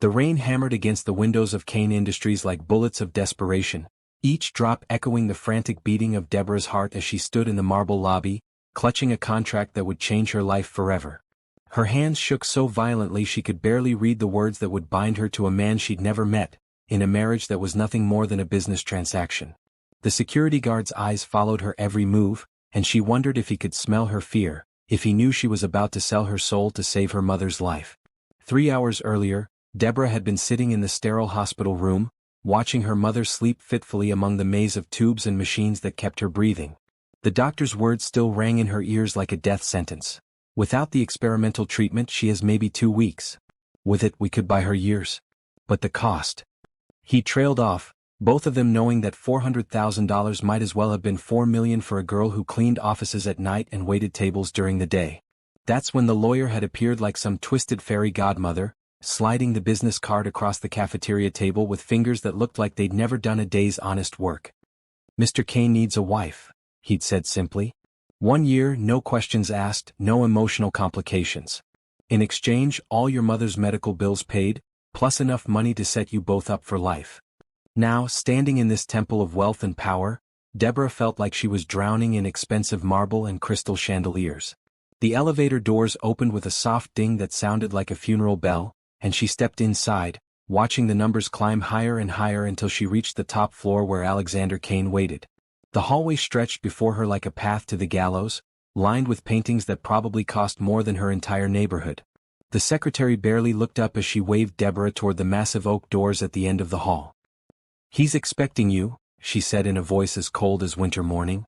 The rain hammered against the windows of Kane Industries like bullets of desperation, each drop echoing the frantic beating of Deborah's heart as she stood in the marble lobby, clutching a contract that would change her life forever. Her hands shook so violently she could barely read the words that would bind her to a man she'd never met, in a marriage that was nothing more than a business transaction. The security guard's eyes followed her every move, and she wondered if he could smell her fear, if he knew she was about to sell her soul to save her mother's life. 3 hours earlier, Deborah had been sitting in the sterile hospital room, watching her mother sleep fitfully among the maze of tubes and machines that kept her breathing. The doctor's words still rang in her ears like a death sentence. Without the experimental treatment she has maybe 2 weeks. With it we could buy her years. But the cost. He trailed off, both of them knowing that $400,000 might as well have been $4 million for a girl who cleaned offices at night and waited tables during the day. That's when the lawyer had appeared like some twisted fairy godmother, sliding the business card across the cafeteria table with fingers that looked like they'd never done a day's honest work. "Mr. Kane needs a wife," he'd said simply. 1 year, no questions asked, no emotional complications. In exchange, all your mother's medical bills paid, plus enough money to set you both up for life. Now, standing in this temple of wealth and power, Deborah felt like she was drowning in expensive marble and crystal chandeliers. The elevator doors opened with a soft ding that sounded like a funeral bell, and she stepped inside, watching the numbers climb higher and higher until she reached the top floor where Alexander Kane waited. The hallway stretched before her like a path to the gallows, lined with paintings that probably cost more than her entire neighborhood. The secretary barely looked up as she waved Deborah toward the massive oak doors at the end of the hall. "He's expecting you," she said in a voice as cold as winter morning.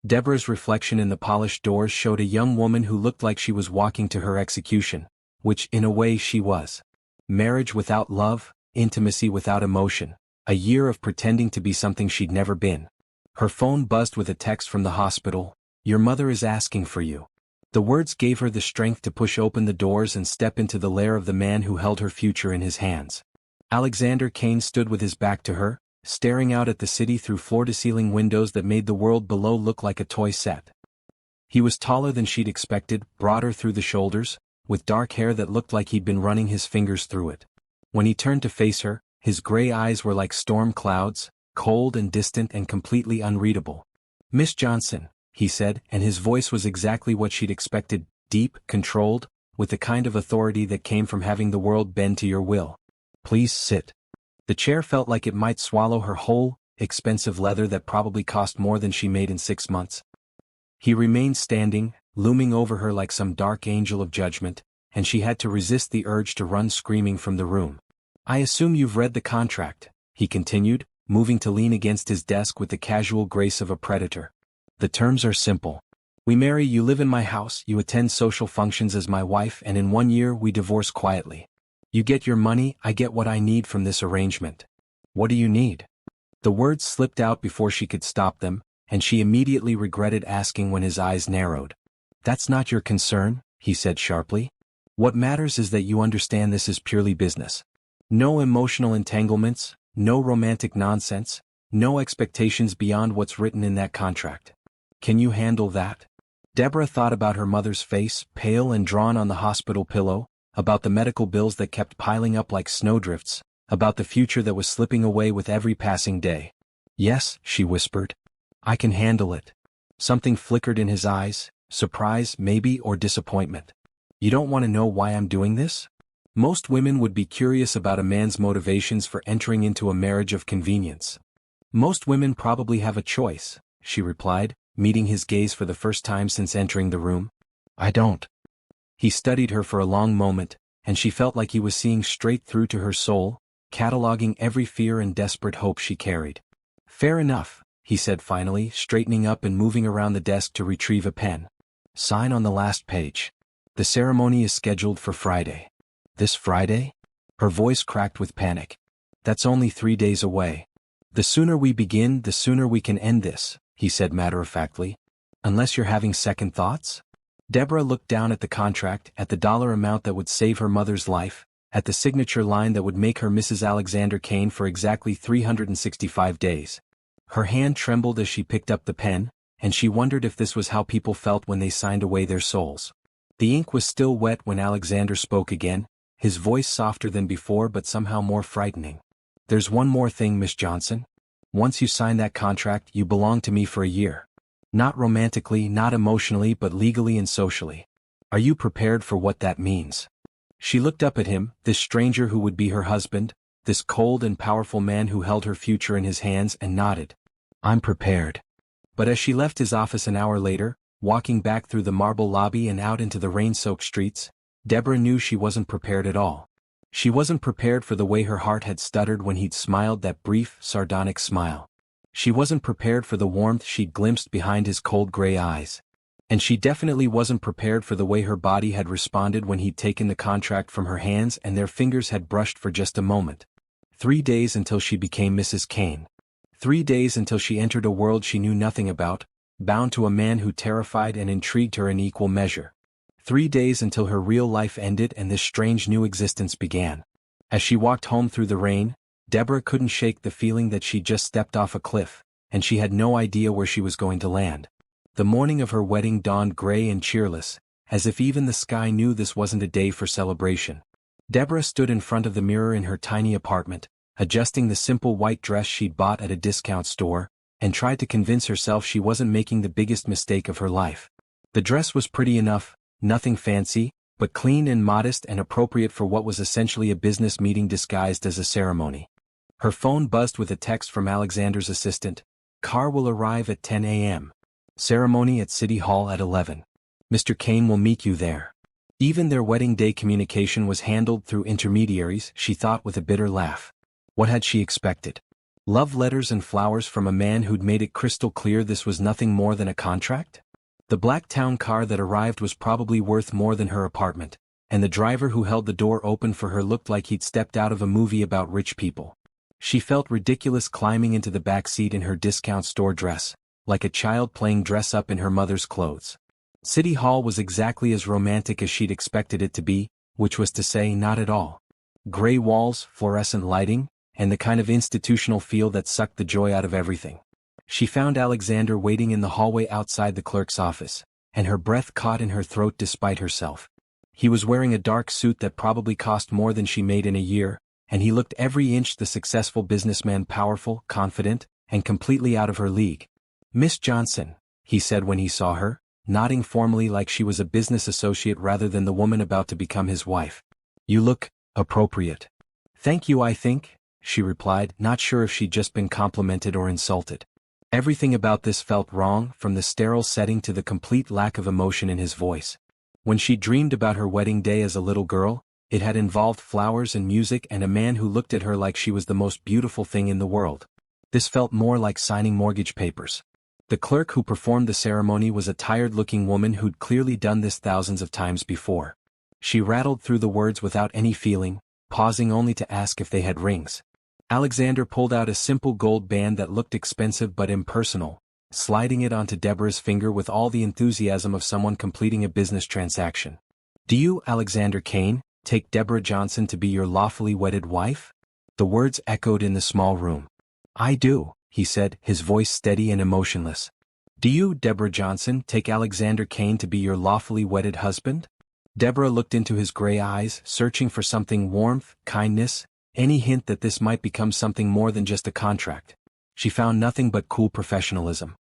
Deborah's reflection in the polished doors showed a young woman who looked like she was walking to her execution, which in a way she was. Marriage without love, intimacy without emotion, a year of pretending to be something she'd never been. Her phone buzzed with a text from the hospital. "Your mother is asking for you." The words gave her the strength to push open the doors and step into the lair of the man who held her future in his hands. Alexander Kane stood with his back to her, staring out at the city through floor-to-ceiling windows that made the world below look like a toy set. He was taller than she'd expected, broader through the shoulders, with dark hair that looked like he'd been running his fingers through it. When he turned to face her, his gray eyes were like storm clouds, cold and distant and completely unreadable. "Miss Johnson," he said, and his voice was exactly what she'd expected, deep, controlled, with the kind of authority that came from having the world bend to your will. "Please sit." The chair felt like it might swallow her whole, expensive leather that probably cost more than she made in 6 months. He remained standing, looming over her like some dark angel of judgment, and she had to resist the urge to run screaming from the room. "I assume you've read the contract," he continued, moving to lean against his desk with the casual grace of a predator. "The terms are simple. We marry, you live in my house, you attend social functions as my wife, and in 1 year we divorce quietly. You get your money, I get what I need from this arrangement." "What do you need?" The words slipped out before she could stop them, and she immediately regretted asking when his eyes narrowed. "That's not your concern," he said sharply. "What matters is that you understand this is purely business. No emotional entanglements, no romantic nonsense, no expectations beyond what's written in that contract. Can you handle that?" Deborah thought about her mother's face, pale and drawn on the hospital pillow, about the medical bills that kept piling up like snowdrifts, about the future that was slipping away with every passing day. "Yes," she whispered. "I can handle it." Something flickered in his eyes, surprise, maybe, or disappointment. "You don't want to know why I'm doing this?" Most women would be curious about a man's motivations for entering into a marriage of convenience. "Most women probably have a choice," she replied, meeting his gaze for the first time since entering the room. "I don't." He studied her for a long moment, and she felt like he was seeing straight through to her soul, cataloging every fear and desperate hope she carried. "Fair enough," he said finally, straightening up and moving around the desk to retrieve a pen. "Sign on the last page. The ceremony is scheduled for Friday." "This Friday?" Her voice cracked with panic. "That's only 3 days away." "The sooner we begin, the sooner we can end this," he said matter-of-factly. "Unless you're having second thoughts?" Deborah looked down at the contract, at the dollar amount that would save her mother's life, at the signature line that would make her Mrs. Alexander Kane for exactly 365 days. Her hand trembled as she picked up the pen, and she wondered if this was how people felt when they signed away their souls. The ink was still wet when Alexander spoke again, his voice softer than before but somehow more frightening. "There's one more thing, Miss Johnson. Once you sign that contract, you belong to me for a year. Not romantically, not emotionally, but legally and socially. Are you prepared for what that means?" She looked up at him, this stranger who would be her husband, this cold and powerful man who held her future in his hands, and nodded. "I'm prepared." But as she left his office an hour later, walking back through the marble lobby and out into the rain-soaked streets, Deborah knew she wasn't prepared at all. She wasn't prepared for the way her heart had stuttered when he'd smiled that brief, sardonic smile. She wasn't prepared for the warmth she'd glimpsed behind his cold gray eyes. And she definitely wasn't prepared for the way her body had responded when he'd taken the contract from her hands and their fingers had brushed for just a moment. 3 days until she became Mrs. Kane. 3 days until she entered a world she knew nothing about, bound to a man who terrified and intrigued her in equal measure. 3 days until her real life ended and this strange new existence began. As she walked home through the rain, Deborah couldn't shake the feeling that she'd just stepped off a cliff, and she had no idea where she was going to land. The morning of her wedding dawned gray and cheerless, as if even the sky knew this wasn't a day for celebration. Deborah stood in front of the mirror in her tiny apartment, adjusting the simple white dress she'd bought at a discount store, and tried to convince herself she wasn't making the biggest mistake of her life. The dress was pretty enough, nothing fancy, but clean and modest and appropriate for what was essentially a business meeting disguised as a ceremony. Her phone buzzed with a text from Alexander's assistant. "Car will arrive at 10 a.m. Ceremony at City Hall at 11. Mr. Kane will meet you there." Even their wedding day communication was handled through intermediaries, she thought with a bitter laugh. What had she expected? Love letters and flowers from a man who'd made it crystal clear this was nothing more than a contract? The black town car that arrived was probably worth more than her apartment, and the driver who held the door open for her looked like he'd stepped out of a movie about rich people. She felt ridiculous climbing into the back seat in her discount store dress, like a child playing dress-up in her mother's clothes. City Hall was exactly as romantic as she'd expected it to be, which was to say not at all. Gray walls, fluorescent lighting, and the kind of institutional feel that sucked the joy out of everything. She found Alexander waiting in the hallway outside the clerk's office, and her breath caught in her throat despite herself. He was wearing a dark suit that probably cost more than she made in a year, and he looked every inch the successful businessman, powerful, confident, and completely out of her league. "Miss Johnson," he said when he saw her, nodding formally like she was a business associate rather than the woman about to become his wife. "You look appropriate." "Thank you, I think," she replied, not sure if she'd just been complimented or insulted. Everything about this felt wrong, from the sterile setting to the complete lack of emotion in his voice. When she dreamed about her wedding day as a little girl, it had involved flowers and music and a man who looked at her like she was the most beautiful thing in the world. This felt more like signing mortgage papers. The clerk who performed the ceremony was a tired-looking woman who'd clearly done this thousands of times before. She rattled through the words without any feeling, pausing only to ask if they had rings. Alexander pulled out a simple gold band that looked expensive but impersonal, sliding it onto Deborah's finger with all the enthusiasm of someone completing a business transaction. "Do you, Alexander Kane, take Deborah Johnson to be your lawfully wedded wife?" The words echoed in the small room. "I do," he said, his voice steady and emotionless. "Do you, Deborah Johnson, take Alexander Kane to be your lawfully wedded husband?" Deborah looked into his gray eyes, searching for something: warmth, kindness, any hint that this might become something more than just a contract. She found nothing but cool professionalism.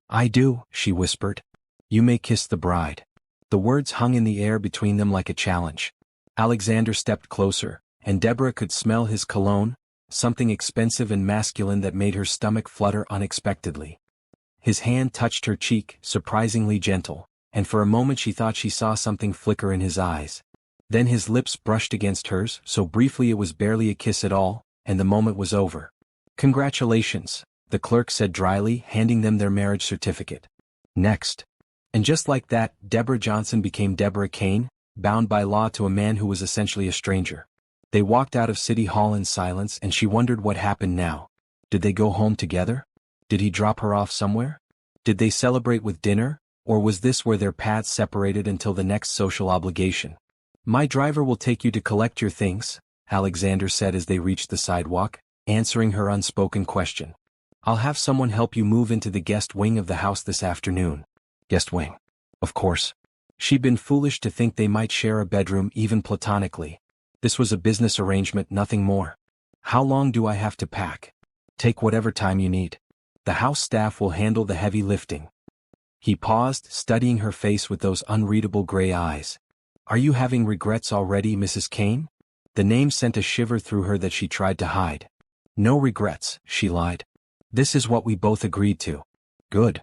"I do," she whispered. "You may kiss the bride." The words hung in the air between them like a challenge. Alexander stepped closer, and Deborah could smell his cologne, something expensive and masculine that made her stomach flutter unexpectedly. His hand touched her cheek, surprisingly gentle, and for a moment she thought she saw something flicker in his eyes. Then his lips brushed against hers, so briefly it was barely a kiss at all, and the moment was over. "Congratulations," the clerk said dryly, handing them their marriage certificate. "Next." And just like that, Deborah Johnson became Deborah Kane, bound by law to a man who was essentially a stranger. They walked out of City Hall in silence, and she wondered what happened now. Did they go home together? Did he drop her off somewhere? Did they celebrate with dinner, or was this where their paths separated until the next social obligation? "My driver will take you to collect your things," Alexander said as they reached the sidewalk, answering her unspoken question. "I'll have someone help you move into the guest wing of the house this afternoon." Guest wing. Of course. She'd been foolish to think they might share a bedroom even platonically. This was a business arrangement, nothing more. How long do I have to pack? Take whatever time you need. The house staff will handle the heavy lifting. He paused, studying her face with those unreadable gray eyes. Are you having regrets already, Mrs. Kane? The name sent a shiver through her that she tried to hide. No regrets, she lied. This is what we both agreed to. Good.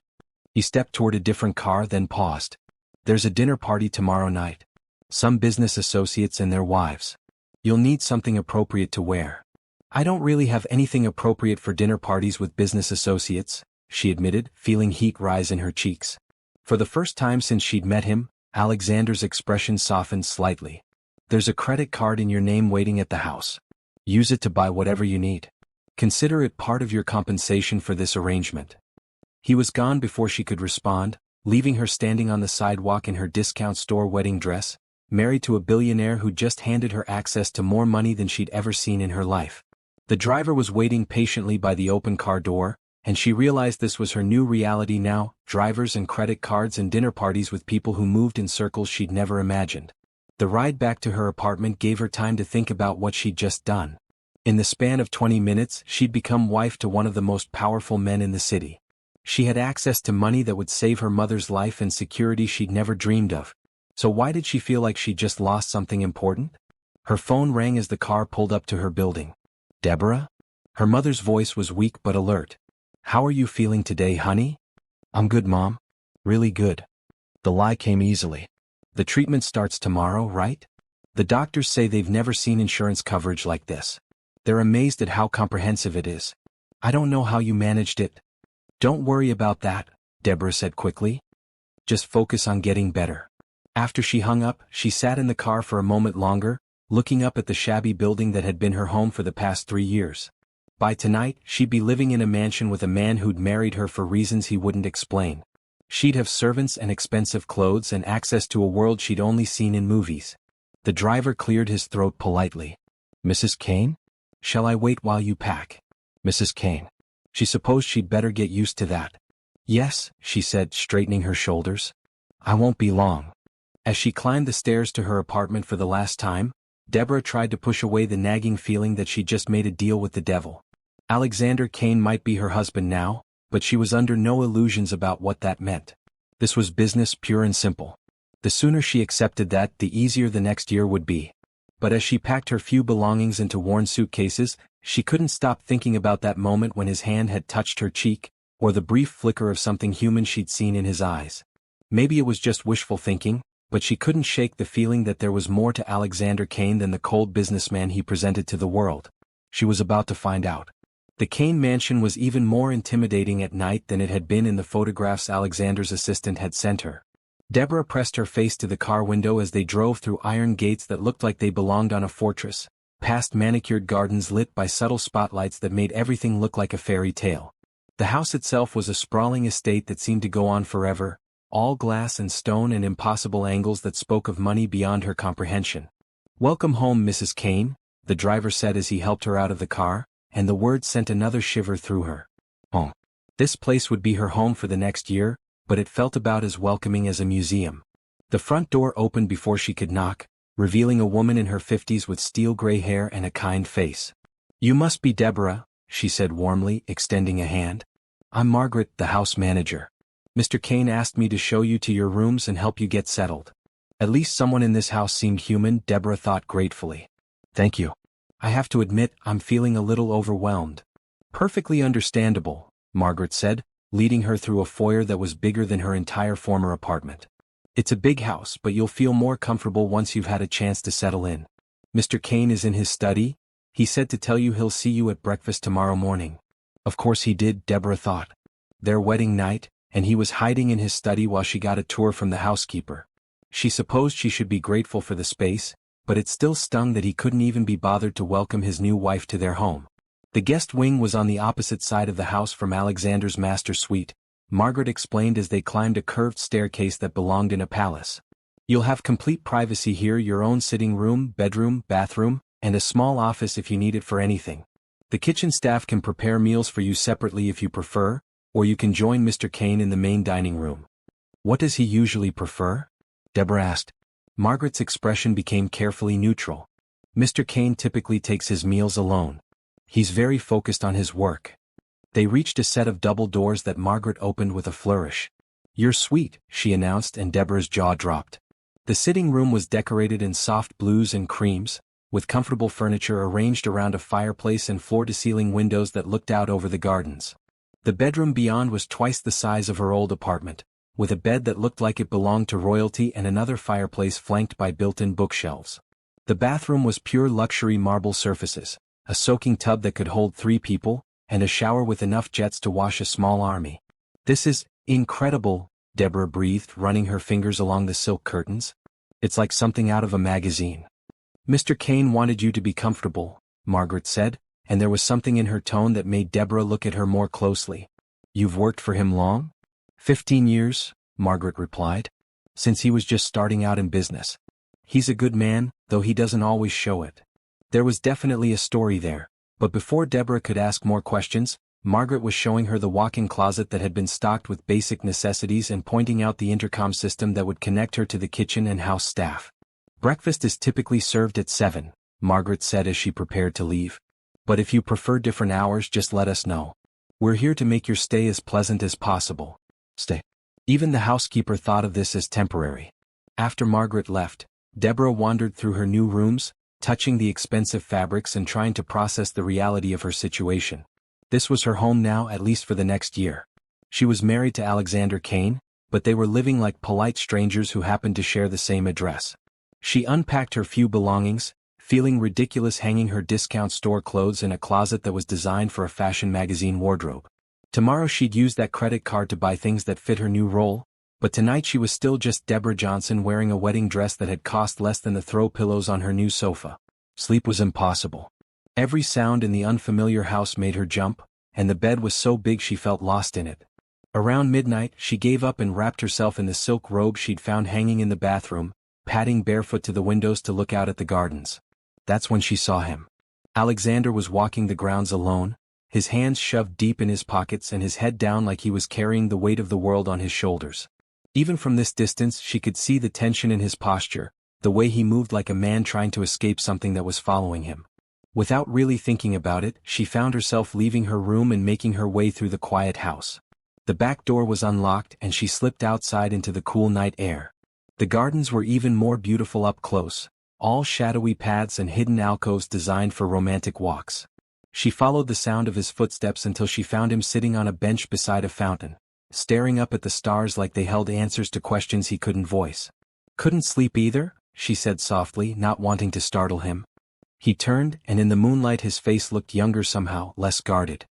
He stepped toward a different car, then paused. There's a dinner party tomorrow night. Some business associates and their wives. You'll need something appropriate to wear. I don't really have anything appropriate for dinner parties with business associates, she admitted, feeling heat rise in her cheeks. For the first time since she'd met him, Alexander's expression softened slightly. There's a credit card in your name waiting at the house. Use it to buy whatever you need. Consider it part of your compensation for this arrangement. He was gone before she could respond, leaving her standing on the sidewalk in her discount store wedding dress, married to a billionaire who just handed her access to more money than she'd ever seen in her life. The driver was waiting patiently by the open car door, and she realized this was her new reality now, drivers and credit cards and dinner parties with people who moved in circles she'd never imagined. The ride back to her apartment gave her time to think about what she'd just done. In the span of 20 minutes, she'd become wife to one of the most powerful men in the city. She had access to money that would save her mother's life and security she'd never dreamed of. So why did she feel like she just lost something important? Her phone rang as the car pulled up to her building. Deborah? Her mother's voice was weak but alert. How are you feeling today, honey? I'm good, Mom. Really good. The lie came easily. The treatment starts tomorrow, right? The doctors say they've never seen insurance coverage like this. They're amazed at how comprehensive it is. I don't know how you managed it. Don't worry about that, Deborah said quickly. Just focus on getting better. After she hung up, she sat in the car for a moment longer, looking up at the shabby building that had been her home for the past 3 years. By tonight, she'd be living in a mansion with a man who'd married her for reasons he wouldn't explain. She'd have servants and expensive clothes and access to a world she'd only seen in movies. The driver cleared his throat politely. Mrs. Kane? Shall I wait while you pack? Mrs. Kane. She supposed she'd better get used to that. Yes, she said, straightening her shoulders. I won't be long. As she climbed the stairs to her apartment for the last time, Deborah tried to push away the nagging feeling that she'd just made a deal with the devil. Alexander Kane might be her husband now, but she was under no illusions about what that meant. This was business, pure and simple. The sooner she accepted that, the easier the next year would be. But as she packed her few belongings into worn suitcases, she couldn't stop thinking about that moment when his hand had touched her cheek, or the brief flicker of something human she'd seen in his eyes. Maybe it was just wishful thinking, but she couldn't shake the feeling that there was more to Alexander Kane than the cold businessman he presented to the world. She was about to find out. The Kane mansion was even more intimidating at night than it had been in the photographs Alexander's assistant had sent her. Deborah pressed her face to the car window as they drove through iron gates that looked like they belonged on a fortress, past manicured gardens lit by subtle spotlights that made everything look like a fairy tale. The house itself was a sprawling estate that seemed to go on forever, all glass and stone and impossible angles that spoke of money beyond her comprehension. Welcome home, Mrs. Kane, the driver said as he helped her out of the car, and the word sent another shiver through her. Home. This place would be her home for the next year, but it felt about as welcoming as a museum. The front door opened before she could knock, revealing a woman in her 50s with steel-gray hair and a kind face. You must be Deborah, she said warmly, extending a hand. I'm Margaret, the house manager. Mr. Kane asked me to show you to your rooms and help you get settled. At least someone in this house seemed human, Deborah thought gratefully. Thank you. I have to admit, I'm feeling a little overwhelmed. Perfectly understandable, Margaret said, leading her through a foyer that was bigger than her entire former apartment. It's a big house, but you'll feel more comfortable once you've had a chance to settle in. Mr. Kane is in his study. He said to tell you he'll see you at breakfast tomorrow morning. Of course he did, Deborah thought. Their wedding night, and he was hiding in his study while she got a tour from the housekeeper. She supposed she should be grateful for the space, but it still stung that he couldn't even be bothered to welcome his new wife to their home. The guest wing was on the opposite side of the house from Alexander's master suite, Margaret explained as they climbed a curved staircase that belonged in a palace. You'll have complete privacy here, your own sitting room, bedroom, bathroom, and a small office if you need it for anything. The kitchen staff can prepare meals for you separately if you prefer, or you can join Mr. Kane in the main dining room. What does he usually prefer? Deborah asked. Margaret's expression became carefully neutral. Mr. Kane typically takes his meals alone. He's very focused on his work. They reached a set of double doors that Margaret opened with a flourish. "You're sweet," she announced, and Deborah's jaw dropped. The sitting room was decorated in soft blues and creams, with comfortable furniture arranged around a fireplace and floor-to-ceiling windows that looked out over the gardens. The bedroom beyond was twice the size of her old apartment, with a bed that looked like it belonged to royalty and another fireplace flanked by built-in bookshelves. The bathroom was pure luxury marble surfaces, a soaking tub that could hold 3 people, and a shower with enough jets to wash a small army. "This is incredible," Deborah breathed, running her fingers along the silk curtains. "It's like something out of a magazine." "Mr. Kane wanted you to be comfortable," Margaret said, and there was something in her tone that made Deborah look at her more closely. "You've worked for him long?" 15 years, Margaret replied. "Since he was just starting out in business. He's a good man, though he doesn't always show it." There was definitely a story there, but before Deborah could ask more questions, Margaret was showing her the walk-in closet that had been stocked with basic necessities and pointing out the intercom system that would connect her to the kitchen and house staff. "Breakfast is typically served at 7, Margaret said as she prepared to leave. "But if you prefer different hours, just let us know. We're here to make your stay as pleasant as possible." Stay. Even the housekeeper thought of this as temporary. After Margaret left, Deborah wandered through her new rooms, touching the expensive fabrics and trying to process the reality of her situation. This was her home now, at least for the next year. She was married to Alexander Kane, but they were living like polite strangers who happened to share the same address. She unpacked her few belongings, feeling ridiculous hanging her discount store clothes in a closet that was designed for a fashion magazine wardrobe. Tomorrow she'd use that credit card to buy things that fit her new role, but tonight she was still just Deborah Johnson wearing a wedding dress that had cost less than the throw pillows on her new sofa. Sleep was impossible. Every sound in the unfamiliar house made her jump, and the bed was so big she felt lost in it. Around midnight, she gave up and wrapped herself in the silk robe she'd found hanging in the bathroom, padding barefoot to the windows to look out at the gardens. That's when she saw him. Alexander was walking the grounds alone, his hands shoved deep in his pockets and his head down like he was carrying the weight of the world on his shoulders. Even from this distance she could see the tension in his posture, the way he moved like a man trying to escape something that was following him. Without really thinking about it, she found herself leaving her room and making her way through the quiet house. The back door was unlocked and she slipped outside into the cool night air. The gardens were even more beautiful up close, all shadowy paths and hidden alcoves designed for romantic walks. She followed the sound of his footsteps until she found him sitting on a bench beside a fountain, staring up at the stars like they held answers to questions he couldn't voice. "Couldn't sleep either?" she said softly, not wanting to startle him. He turned, and in the moonlight his face looked younger somehow, less guarded.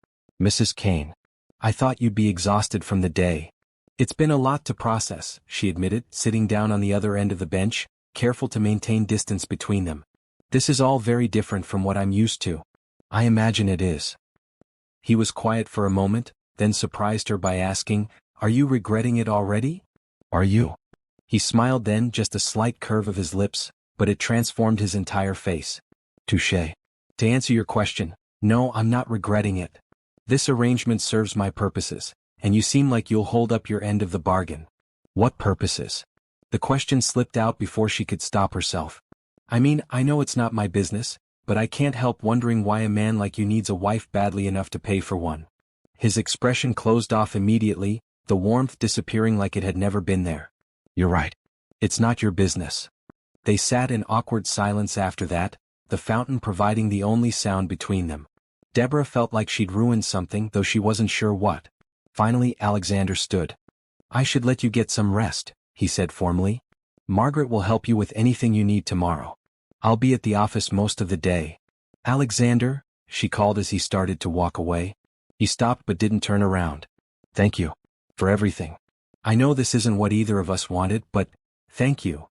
"Mrs. Kane, I thought you'd be exhausted from the day." "It's been a lot to process," she admitted, sitting down on the other end of the bench, careful to maintain distance between them. "This is all very different from what I'm used to." "I imagine it is." He was quiet for a moment, then surprised her by asking, "Are you regretting it already?" "Are you?" He smiled then, just a slight curve of his lips, but it transformed his entire face. "Touché. To answer your question, no, I'm not regretting it. This arrangement serves my purposes, and you seem like you'll hold up your end of the bargain." "What purposes?" The question slipped out before she could stop herself. "I mean, I know it's not my business, but I can't help wondering why a man like you needs a wife badly enough to pay for one." His expression closed off immediately, the warmth disappearing like it had never been there. "You're right. It's not your business." They sat in awkward silence after that, the fountain providing the only sound between them. Deborah felt like she'd ruined something, though she wasn't sure what. Finally Alexander stood. "I should let you get some rest," he said formally. "Margaret will help you with anything you need tomorrow. I'll be at the office most of the day." "Alexander," she called as he started to walk away. He stopped but didn't turn around. "Thank you. For everything. I know this isn't what either of us wanted, but thank you."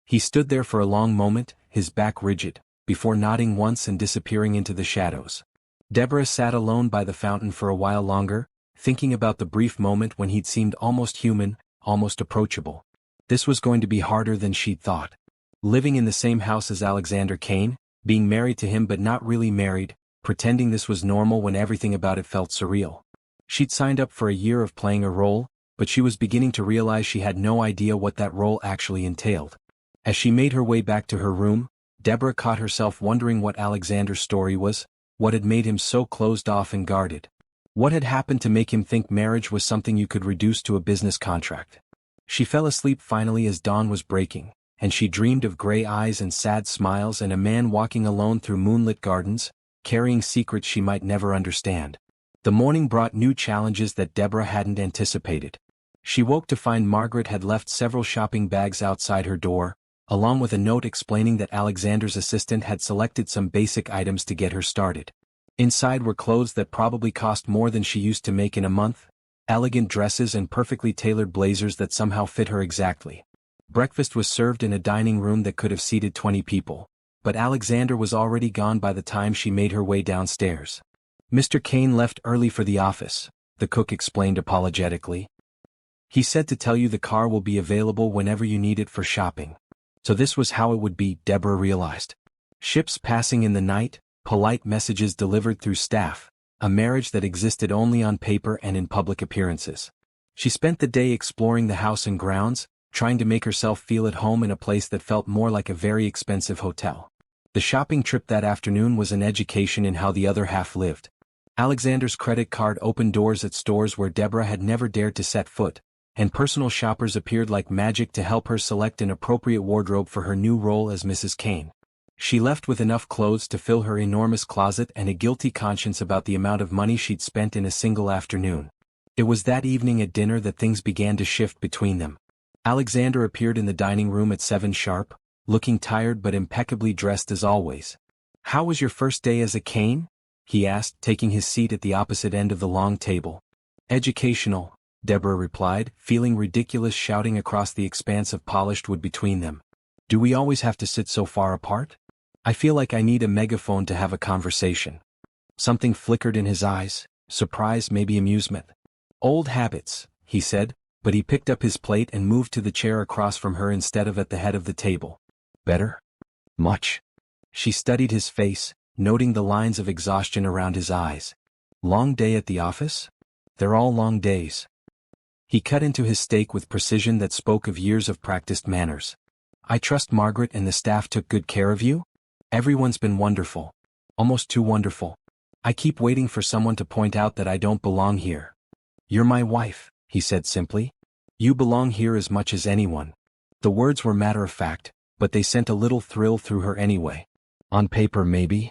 He stood there for a long moment, his back rigid, before nodding once and disappearing into the shadows. Deborah sat alone by the fountain for a while longer, thinking about the brief moment when he'd seemed almost human, almost approachable. This was going to be harder than she'd thought. Living in the same house as Alexander Kane, being married to him but not really married, pretending this was normal when everything about it felt surreal. She'd signed up for a year of playing a role, but she was beginning to realize she had no idea what that role actually entailed. As she made her way back to her room, Deborah caught herself wondering what Alexander's story was, what had made him so closed off and guarded. What had happened to make him think marriage was something you could reduce to a business contract? She fell asleep finally as dawn was breaking, and she dreamed of gray eyes and sad smiles and a man walking alone through moonlit gardens, carrying secrets she might never understand. The morning brought new challenges that Deborah hadn't anticipated. She woke to find Margaret had left several shopping bags outside her door, along with a note explaining that Alexander's assistant had selected some basic items to get her started. Inside were clothes that probably cost more than she used to make in a month, elegant dresses and perfectly tailored blazers that somehow fit her exactly. Breakfast was served in a dining room that could have seated 20 people, but Alexander was already gone by the time she made her way downstairs. "Mr. Kane left early for the office," the cook explained apologetically. "He said to tell you the car will be available whenever you need it for shopping." So this was how it would be, Deborah realized. Ships passing in the night, polite messages delivered through staff, a marriage that existed only on paper and in public appearances. She spent the day exploring the house and grounds, trying to make herself feel at home in a place that felt more like a very expensive hotel. The shopping trip that afternoon was an education in how the other half lived. Alexander's credit card opened doors at stores where Deborah had never dared to set foot, and personal shoppers appeared like magic to help her select an appropriate wardrobe for her new role as Mrs. Kane. She left with enough clothes to fill her enormous closet and a guilty conscience about the amount of money she'd spent in a single afternoon. It was that evening at dinner that things began to shift between them. Alexander appeared in the dining room at 7 sharp, looking tired but impeccably dressed as always. "How was your first day as a Kane?" he asked, taking his seat at the opposite end of the long table. "Educational," Deborah replied, feeling ridiculous shouting across the expanse of polished wood between them. "Do we always have to sit so far apart? I feel like I need a megaphone to have a conversation." Something flickered in his eyes, surprise, maybe amusement. "Old habits," he said, but he picked up his plate and moved to the chair across from her instead of at the head of the table. "Better? Much?" She studied his face, noting the lines of exhaustion around his eyes. "Long day at the office?" "They're all long days." He cut into his steak with precision that spoke of years of practiced manners. "I trust Margaret and the staff took good care of you?" "Everyone's been wonderful. Almost too wonderful. I keep waiting for someone to point out that I don't belong here." "You're my wife," he said simply. "You belong here as much as anyone." The words were matter-of-fact, but they sent a little thrill through her anyway. "On paper maybe.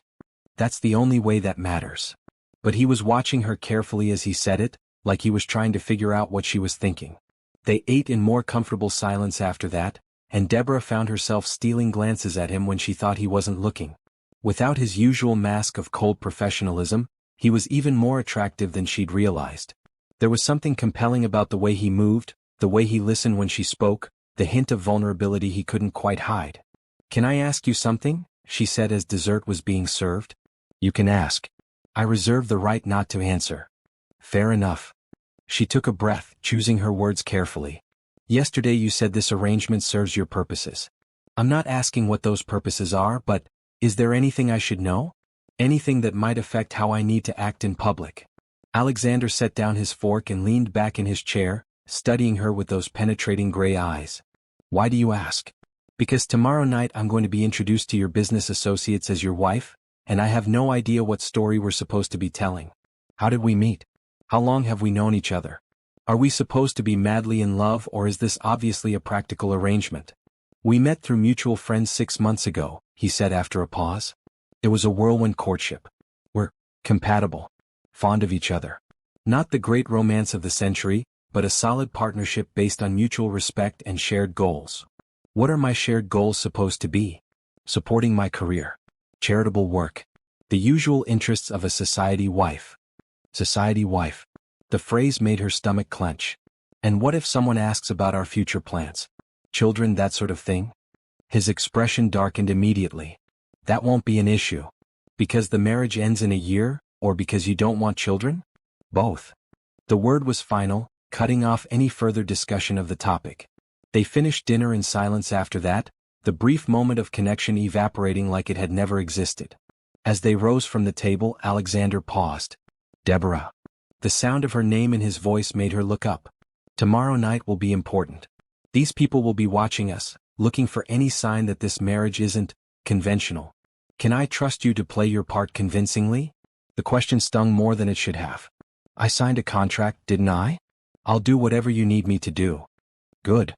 That's the only way that matters." But he was watching her carefully as he said it, like he was trying to figure out what she was thinking. They ate in more comfortable silence after that, and Deborah found herself stealing glances at him when she thought he wasn't looking. Without his usual mask of cold professionalism, he was even more attractive than she'd realized. There was something compelling about the way he moved, the way he listened when she spoke, the hint of vulnerability he couldn't quite hide. "Can I ask you something?" she said as dessert was being served. "You can ask. I reserve the right not to answer." "Fair enough." She took a breath, choosing her words carefully. "Yesterday you said this arrangement serves your purposes. I'm not asking what those purposes are, but is there anything I should know? Anything that might affect how I need to act in public?" Alexander set down his fork and leaned back in his chair, studying her with those penetrating gray eyes. "Why do you ask?" "Because tomorrow night I'm going to be introduced to your business associates as your wife, and I have no idea what story we're supposed to be telling. How did we meet? How long have we known each other? Are we supposed to be madly in love, or is this obviously a practical arrangement?" "We met through mutual friends 6 months ago," he said after a pause. "It was a whirlwind courtship. We're compatible, fond of each other. Not the great romance of the century, but a solid partnership based on mutual respect and shared goals." "What are my shared goals supposed to be?" "Supporting my career. Charitable work. The usual interests of a society wife." Society wife. The phrase made her stomach clench. "And what if someone asks about our future plans? Children, that sort of thing?" His expression darkened immediately. "That won't be an issue. Because the marriage ends in a year, or because you don't want children?" "Both." The word was final, cutting off any further discussion of the topic. They finished dinner in silence after that, the brief moment of connection evaporating like it had never existed. As they rose from the table, Alexander paused. "Deborah." The sound of her name in his voice made her look up. "Tomorrow night will be important. These people will be watching us, looking for any sign that this marriage isn't conventional. Can I trust you to play your part convincingly? The question stung more than it should have. I signed a contract, didn't I? I'll do whatever you need me to do. Good.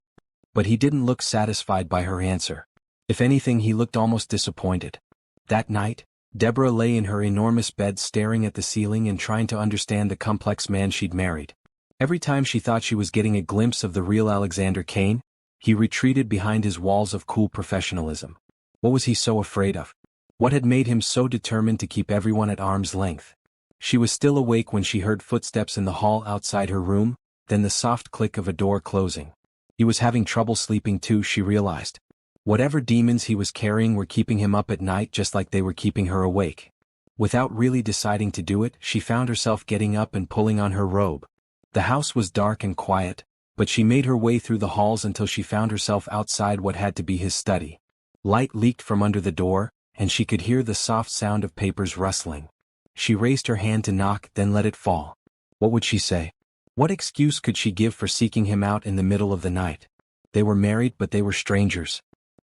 But he didn't look satisfied by her answer. If anything, he looked almost disappointed. That night, Deborah lay in her enormous bed staring at the ceiling and trying to understand the complex man she'd married. Every time she thought she was getting a glimpse of the real Alexander Kane, he retreated behind his walls of cool professionalism. What was he so afraid of? What had made him so determined to keep everyone at arm's length? She was still awake when she heard footsteps in the hall outside her room, then the soft click of a door closing. He was having trouble sleeping too, she realized. Whatever demons he was carrying were keeping him up at night just like they were keeping her awake. Without really deciding to do it, she found herself getting up and pulling on her robe. The house was dark and quiet, but she made her way through the halls until she found herself outside what had to be his study. Light leaked from under the door, and she could hear the soft sound of papers rustling. She raised her hand to knock, then let it fall. What would she say? What excuse could she give for seeking him out in the middle of the night? They were married, but they were strangers.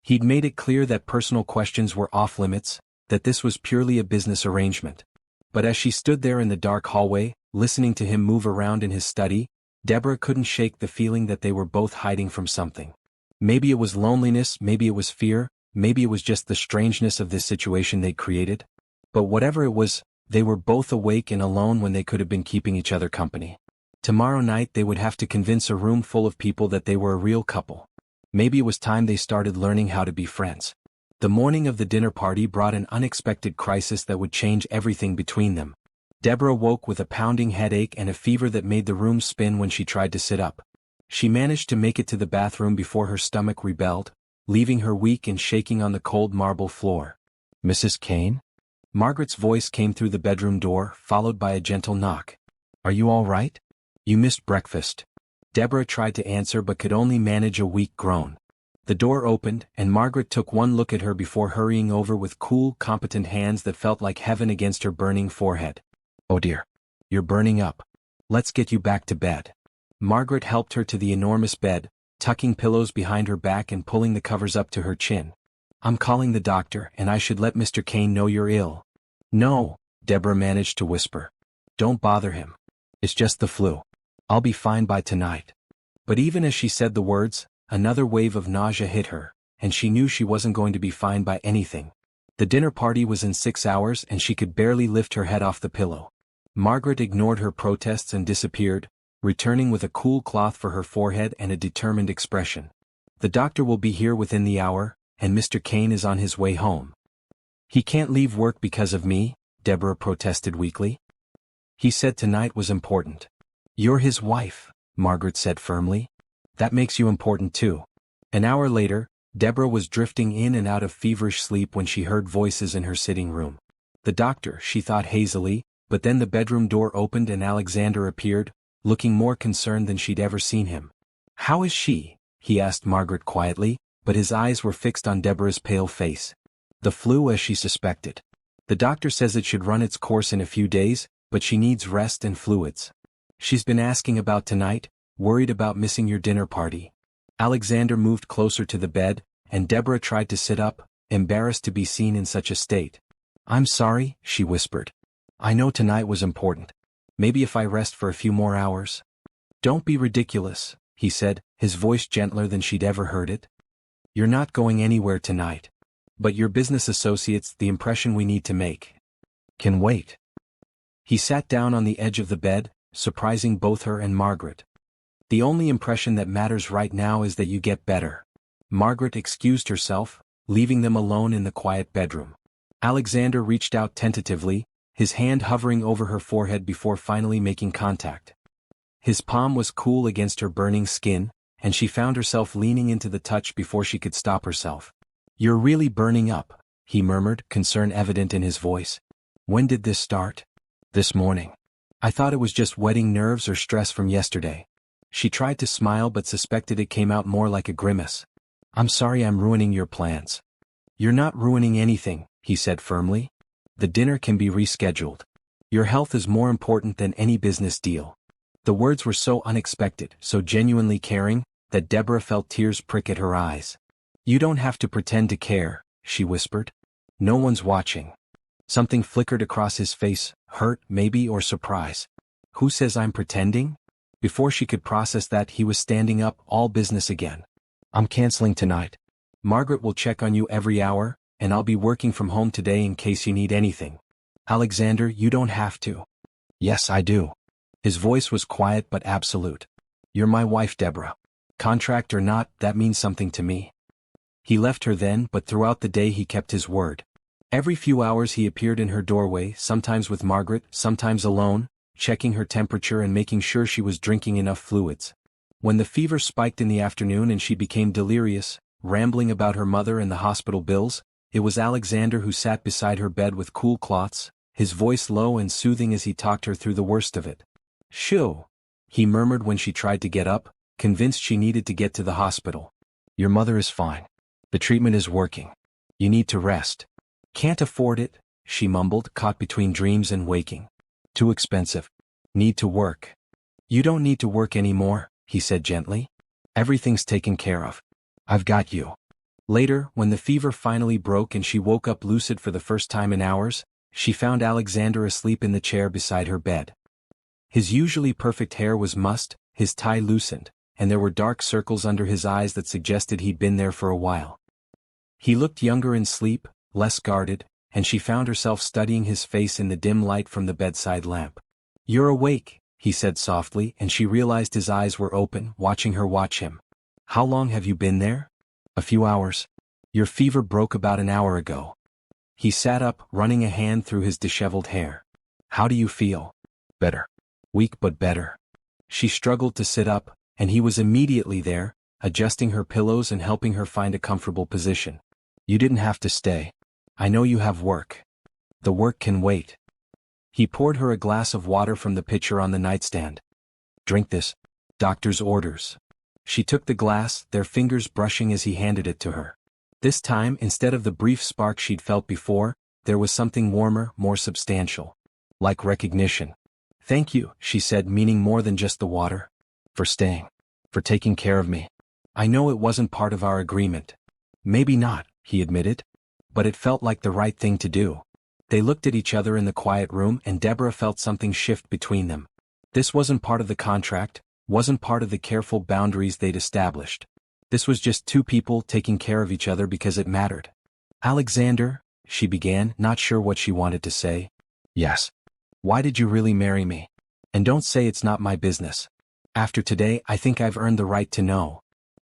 He'd made it clear that personal questions were off-limits, that this was purely a business arrangement. But as she stood there in the dark hallway, listening to him move around in his study, Deborah couldn't shake the feeling that they were both hiding from something. Maybe it was loneliness, maybe it was fear, maybe it was just the strangeness of this situation they'd created. But whatever it was, they were both awake and alone when they could have been keeping each other company. Tomorrow night they would have to convince a room full of people that they were a real couple. Maybe it was time they started learning how to be friends. The morning of the dinner party brought an unexpected crisis that would change everything between them. Deborah woke with a pounding headache and a fever that made the room spin when she tried to sit up. She managed to make it to the bathroom before her stomach rebelled, leaving her weak and shaking on the cold marble floor. "Mrs. Kane?" Margaret's voice came through the bedroom door, followed by a gentle knock. "Are you all right? You missed breakfast." Deborah tried to answer but could only manage a weak groan. The door opened, and Margaret took one look at her before hurrying over with cool, competent hands that felt like heaven against her burning forehead. "Oh dear. You're burning up. Let's get you back to bed." Margaret helped her to the enormous bed, tucking pillows behind her back and pulling the covers up to her chin. "I'm calling the doctor, and I should let Mr. Kane know you're ill." "No," Deborah managed to whisper. "Don't bother him. It's just the flu. I'll be fine by tonight." But even as she said the words, another wave of nausea hit her, and she knew she wasn't going to be fine by anything. The dinner party was in 6 hours and she could barely lift her head off the pillow. Margaret ignored her protests and disappeared, returning with a cool cloth for her forehead and a determined expression. "The doctor will be here within the hour, and Mr. Kane is on his way home." "He can't leave work because of me," Deborah protested weakly. "He said tonight was important." "You're his wife," Margaret said firmly. "That makes you important too." An hour later, Deborah was drifting in and out of feverish sleep when she heard voices in her sitting room. The doctor, she thought hazily, but then the bedroom door opened and Alexander appeared, looking more concerned than she'd ever seen him. "How is she?" he asked Margaret quietly, but his eyes were fixed on Deborah's pale face. "The flu, as she suspected. The doctor says it should run its course in a few days, but she needs rest and fluids. She's been asking about tonight, worried about missing your dinner party." Alexander moved closer to the bed, and Deborah tried to sit up, embarrassed to be seen in such a state. "I'm sorry," she whispered. "I know tonight was important. Maybe if I rest for a few more hours." "Don't be ridiculous," he said, his voice gentler than she'd ever heard it. "You're not going anywhere tonight. But your business associates, the impression we need to make, can wait." He sat down on the edge of the bed, surprising both her and Margaret. "The only impression that matters right now is that you get better." Margaret excused herself, leaving them alone in the quiet bedroom. Alexander reached out tentatively, his hand hovering over her forehead before finally making contact. His palm was cool against her burning skin, and she found herself leaning into the touch before she could stop herself. "You're really burning up," he murmured, concern evident in his voice. "When did this start?" "This morning. I thought it was just wetting nerves or stress from yesterday." She tried to smile but suspected it came out more like a grimace. "I'm sorry I'm ruining your plans." "You're not ruining anything," he said firmly. "The dinner can be rescheduled. Your health is more important than any business deal." The words were so unexpected, so genuinely caring, that Deborah felt tears prick at her eyes. "You don't have to pretend to care," she whispered. No one's watching. Something flickered across his face, hurt, maybe, or surprise. Who says I'm pretending? Before she could process that, he was standing up, all business again. I'm canceling tonight. Margaret will check on you every hour, and I'll be working from home today in case you need anything. Alexander, you don't have to. Yes, I do. His voice was quiet but absolute. You're my wife, Deborah. Contract or not, that means something to me. He left her then, but throughout the day he kept his word. Every few hours he appeared in her doorway, sometimes with Margaret, sometimes alone, checking her temperature and making sure she was drinking enough fluids. When the fever spiked in the afternoon and she became delirious, rambling about her mother and the hospital bills, it was Alexander who sat beside her bed with cool cloths, his voice low and soothing as he talked her through the worst of it. Shoo, he murmured when she tried to get up, convinced she needed to get to the hospital. Your mother is fine. The treatment is working. You need to rest. Can't afford it, she mumbled, caught between dreams and waking. Too expensive. Need to work. You don't need to work anymore, he said gently. Everything's taken care of. I've got you. Later, when the fever finally broke and she woke up lucid for the first time in hours, she found Alexander asleep in the chair beside her bed. His usually perfect hair was mussed, his tie loosened, and there were dark circles under his eyes that suggested he'd been there for a while. He looked younger in sleep, less guarded, and she found herself studying his face in the dim light from the bedside lamp. You're awake, he said softly, and she realized his eyes were open, watching her watch him. How long have you been there? A few hours. Your fever broke about an hour ago. He sat up, running a hand through his disheveled hair. How do you feel? Better. Weak but better. She struggled to sit up, and he was immediately there, adjusting her pillows and helping her find a comfortable position. You didn't have to stay. I know you have work. The work can wait. He poured her a glass of water from the pitcher on the nightstand. Drink this. Doctor's orders. She took the glass, their fingers brushing as he handed it to her. This time, instead of the brief spark she'd felt before, there was something warmer, more substantial. Like recognition. Thank you, she said, meaning more than just the water. For staying. For taking care of me. I know it wasn't part of our agreement. Maybe not, he admitted. But it felt like the right thing to do. They looked at each other in the quiet room and Deborah felt something shift between them. This wasn't part of the contract, wasn't part of the careful boundaries they'd established. This was just two people taking care of each other because it mattered. Alexander, she began, not sure what she wanted to say. Yes. Why did you really marry me? And don't say it's not my business. After today, I think I've earned the right to know.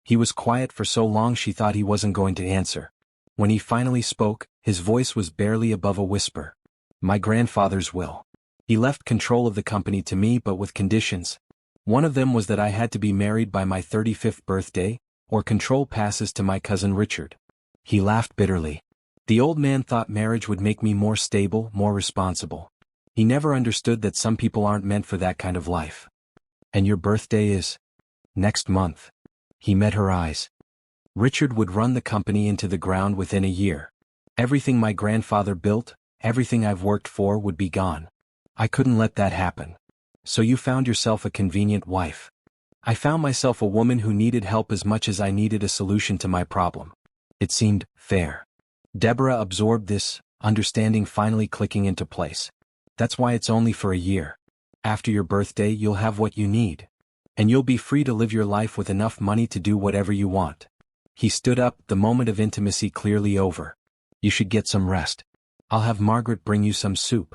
He was quiet for so long she thought he wasn't going to answer. When he finally spoke, his voice was barely above a whisper. My grandfather's will. He left control of the company to me but with conditions. One of them was that I had to be married by my 35th birthday, or control passes to my cousin Richard. He laughed bitterly. The old man thought marriage would make me more stable, more responsible. He never understood that some people aren't meant for that kind of life. And your birthday is? Next month. He met her eyes. Richard would run the company into the ground within a year. Everything my grandfather built, everything I've worked for would be gone. I couldn't let that happen. So you found yourself a convenient wife. I found myself a woman who needed help as much as I needed a solution to my problem. It seemed fair. Deborah absorbed this, understanding finally clicking into place. That's why it's only for a year. After your birthday you'll have what you need. And you'll be free to live your life with enough money to do whatever you want. He stood up, the moment of intimacy clearly over. You should get some rest. I'll have Margaret bring you some soup.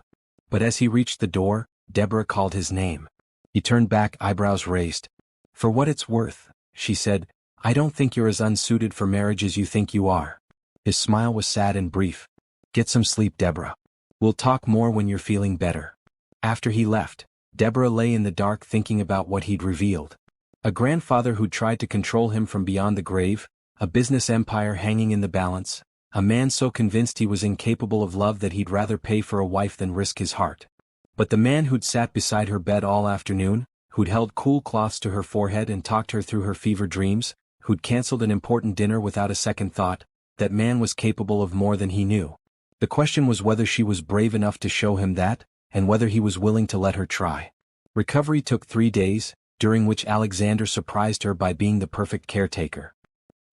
But as he reached the door, Deborah called his name. He turned back, eyebrows raised. For what it's worth, she said, I don't think you're as unsuited for marriage as you think you are. His smile was sad and brief. Get some sleep, Deborah. We'll talk more when you're feeling better. After he left, Deborah lay in the dark thinking about what he'd revealed. A grandfather who'd tried to control him from beyond the grave, a business empire hanging in the balance, a man so convinced he was incapable of love that he'd rather pay for a wife than risk his heart. But the man who'd sat beside her bed all afternoon, who'd held cool cloths to her forehead and talked her through her fever dreams, who'd canceled an important dinner without a second thought, that man was capable of more than he knew. The question was whether she was brave enough to show him that, and whether he was willing to let her try. Recovery took 3 days, during which Alexander surprised her by being the perfect caretaker.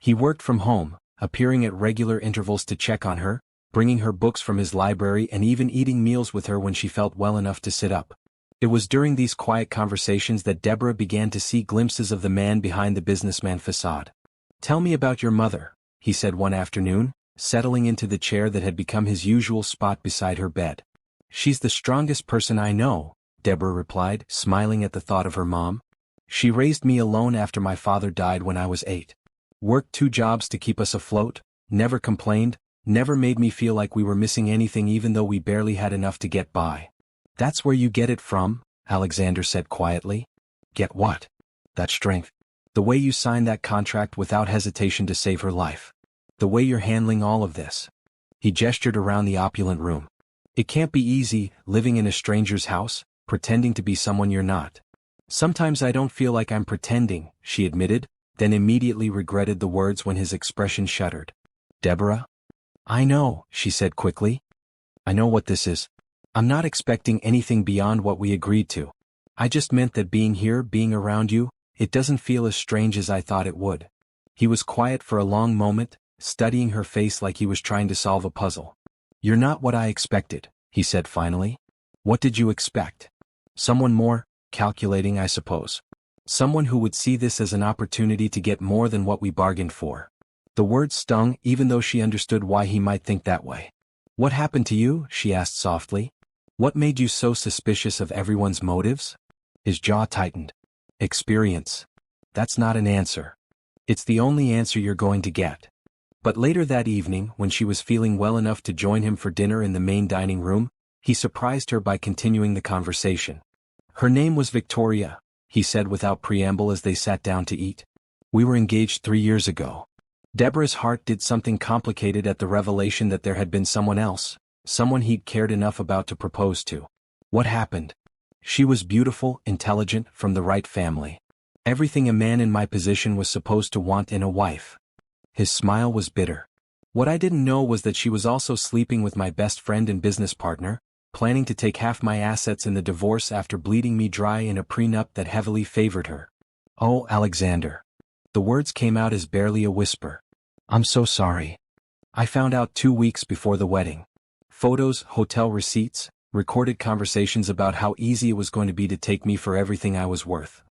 He worked from home, appearing at regular intervals to check on her, bringing her books from his library and even eating meals with her when she felt well enough to sit up. It was during these quiet conversations that Deborah began to see glimpses of the man behind the businessman facade. "Tell me about your mother," he said one afternoon, settling into the chair that had become his usual spot beside her bed. "She's the strongest person I know," Deborah replied, smiling at the thought of her mom. "She raised me alone after my father died when I was 8. Worked 2 jobs to keep us afloat, never complained, never made me feel like we were missing anything even though we barely had enough to get by." "That's where you get it from," Alexander said quietly. "Get what?" "That strength. The way you signed that contract without hesitation to save her life. The way you're handling all of this." He gestured around the opulent room. "It can't be easy, living in a stranger's house, pretending to be someone you're not." "Sometimes I don't feel like I'm pretending," she admitted, then immediately regretted the words when his expression shuddered. "Deborah?" "I know," she said quickly. "I know what this is. I'm not expecting anything beyond what we agreed to. I just meant that being here, being around you, it doesn't feel as strange as I thought it would." He was quiet for a long moment, studying her face like he was trying to solve a puzzle. "You're not what I expected," he said finally. "What did you expect? Someone more calculating, I suppose. Someone who would see this as an opportunity to get more than what we bargained for." The words stung even though she understood why he might think that way. "What happened to you?" she asked softly. "What made you so suspicious of everyone's motives?" His jaw tightened. "Experience. That's not an answer. It's the only answer you're going to get." But later that evening, when she was feeling well enough to join him for dinner in the main dining room, he surprised her by continuing the conversation. "Her name was Victoria," he said without preamble as they sat down to eat. "We were engaged 3 years ago." Deborah's heart did something complicated at the revelation that there had been someone else, someone he'd cared enough about to propose to. What happened? "She was beautiful, intelligent, from the right family. Everything a man in my position was supposed to want in a wife." His smile was bitter. "What I didn't know was that she was also sleeping with my best friend and business partner, planning to take half my assets in the divorce after bleeding me dry in a prenup that heavily favored her." "Oh, Alexander." The words came out as barely a whisper. "I'm so sorry. I found out 2 weeks before the wedding. Photos, hotel receipts, recorded conversations about how easy it was going to be to take me for everything I was worth."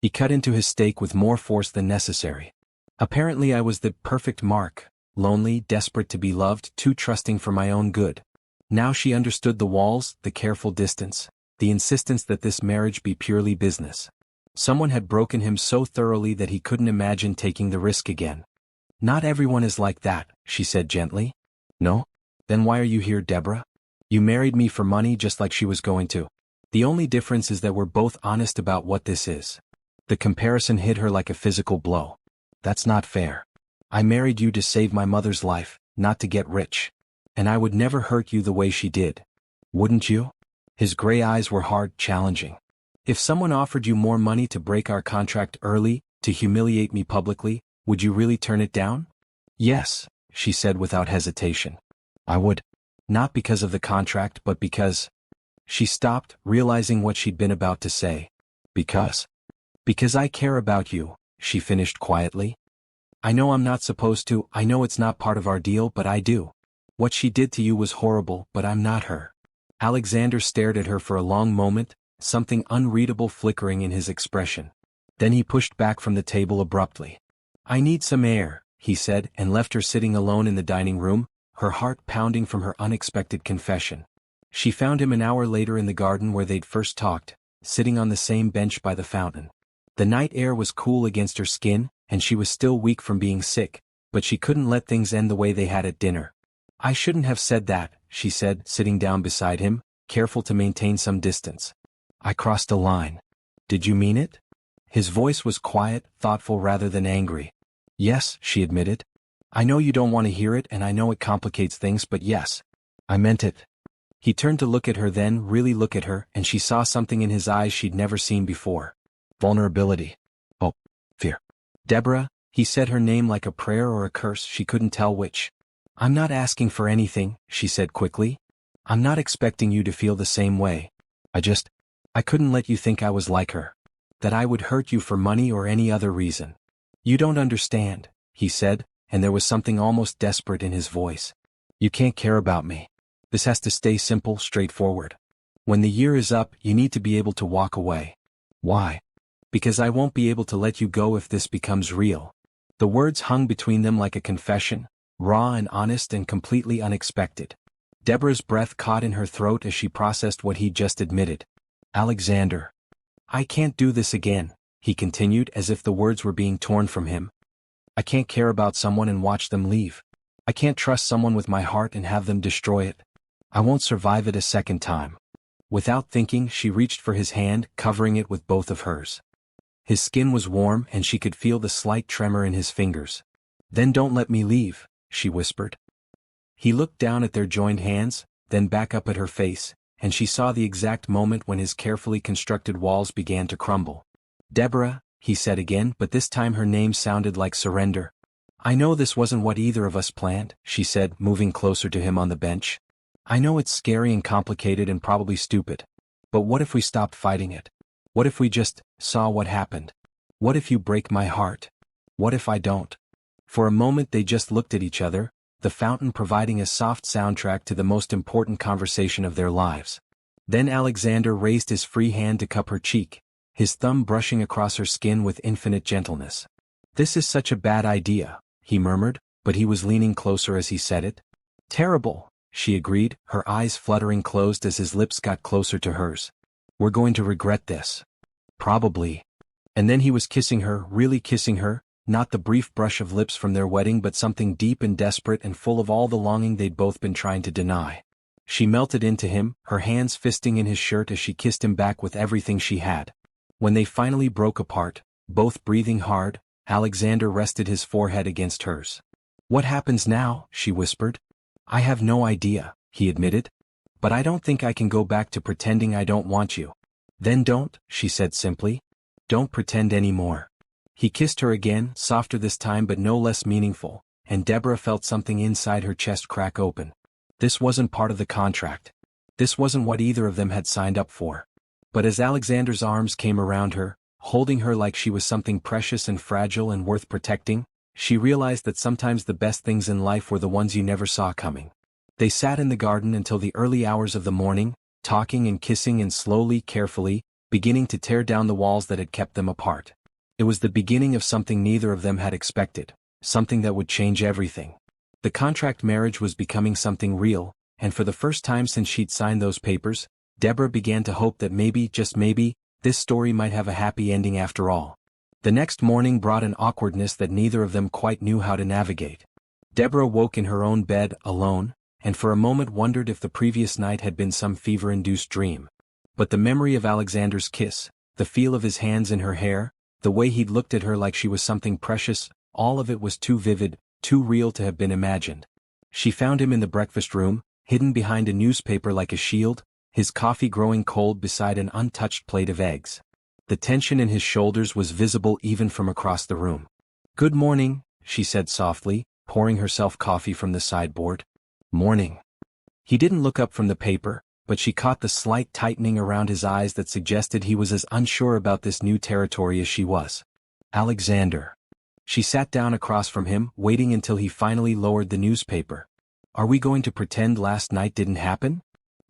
He cut into his steak with more force than necessary. "Apparently I was the perfect mark, lonely, desperate to be loved, too trusting for my own good." Now she understood the walls, the careful distance, the insistence that this marriage be purely business. Someone had broken him so thoroughly that he couldn't imagine taking the risk again. "Not everyone is like that," she said gently. "No? Then why are you here, Deborah? You married me for money just like she was going to. The only difference is that we're both honest about what this is." The comparison hit her like a physical blow. "That's not fair. I married you to save my mother's life, not to get rich. And I would never hurt you the way she did. Wouldn't you?" His gray eyes were hard, challenging. "If someone offered you more money to break our contract early, to humiliate me publicly, would you really turn it down?" "Yes," she said without hesitation. "I would. Not because of the contract but because—" She stopped, realizing what she'd been about to say. Because I care about you," she finished quietly. "I know I'm not supposed to, I know it's not part of our deal, but I do. What she did to you was horrible, but I'm not her." Alexander stared at her for a long moment, something unreadable flickering in his expression. Then he pushed back from the table abruptly. "I need some air," he said, and left her sitting alone in the dining room, her heart pounding from her unexpected confession. She found him an hour later in the garden where they'd first talked, sitting on the same bench by the fountain. The night air was cool against her skin, and she was still weak from being sick, but she couldn't let things end the way they had at dinner. "I shouldn't have said that," she said, sitting down beside him, careful to maintain some distance. "I crossed a line. Did you mean it?" His voice was quiet, thoughtful rather than angry. "Yes," she admitted. "I know you don't want to hear it and I know it complicates things, but yes. I meant it." He turned to look at her then, really look at her, and she saw something in his eyes she'd never seen before. Vulnerability. Oh, fear. "Deborah," he said her name like a prayer or a curse, she couldn't tell which. "I'm not asking for anything," she said quickly. "I'm not expecting you to feel the same way. I couldn't let you think I was like her. That I would hurt you for money or any other reason." "You don't understand," he said, and there was something almost desperate in his voice. You can't care about me. This has to stay simple, straightforward. When the year is up, you need to be able to walk away. Why? Because I won't be able to let you go if this becomes real. The words hung between them like a confession, raw and honest and completely unexpected. Deborah's breath caught in her throat as she processed what he'd just admitted. Alexander. I can't do this again, he continued as if the words were being torn from him. I can't care about someone and watch them leave. I can't trust someone with my heart and have them destroy it. I won't survive it a second time. Without thinking, she reached for his hand, covering it with both of hers. His skin was warm and she could feel the slight tremor in his fingers. Then don't let me leave, she whispered. He looked down at their joined hands, then back up at her face, and she saw the exact moment when his carefully constructed walls began to crumble. Deborah, he said again, but this time her name sounded like surrender. I know this wasn't what either of us planned, she said, moving closer to him on the bench. I know it's scary and complicated and probably stupid. But what if we stopped fighting it? What if we just saw what happened? What if you break my heart? What if I don't? For a moment they just looked at each other, the fountain providing a soft soundtrack to the most important conversation of their lives. Then Alexander raised his free hand to cup her cheek, his thumb brushing across her skin with infinite gentleness. This is such a bad idea, he murmured, but he was leaning closer as he said it. Terrible, she agreed, her eyes fluttering closed as his lips got closer to hers. We're going to regret this. Probably. And then he was kissing her, really kissing her, not the brief brush of lips from their wedding but something deep and desperate and full of all the longing they'd both been trying to deny. She melted into him, her hands fisting in his shirt as she kissed him back with everything she had. When they finally broke apart, both breathing hard, Alexander rested his forehead against hers. What happens now? She whispered. I have no idea, he admitted. But I don't think I can go back to pretending I don't want you. Then don't, she said simply. Don't pretend anymore. He kissed her again, softer this time but no less meaningful, and Deborah felt something inside her chest crack open. This wasn't part of the contract. This wasn't what either of them had signed up for. But as Alexander's arms came around her, holding her like she was something precious and fragile and worth protecting, she realized that sometimes the best things in life were the ones you never saw coming. They sat in the garden until the early hours of the morning, talking and kissing and slowly, carefully, beginning to tear down the walls that had kept them apart. It was the beginning of something neither of them had expected, something that would change everything. The contract marriage was becoming something real, and for the first time since she'd signed those papers, Deborah began to hope that maybe, just maybe, this story might have a happy ending after all. The next morning brought an awkwardness that neither of them quite knew how to navigate. Deborah woke in her own bed, alone, and for a moment wondered if the previous night had been some fever-induced dream. But the memory of Alexander's kiss, the feel of his hands in her hair, the way he'd looked at her like she was something precious, all of it was too vivid, too real to have been imagined. She found him in the breakfast room, hidden behind a newspaper like a shield, his coffee growing cold beside an untouched plate of eggs. The tension in his shoulders was visible even from across the room. Good morning, she said softly, pouring herself coffee from the sideboard. Morning. He didn't look up from the paper, but she caught the slight tightening around his eyes that suggested he was as unsure about this new territory as she was. Alexander. She sat down across from him, waiting until he finally lowered the newspaper. Are we going to pretend last night didn't happen?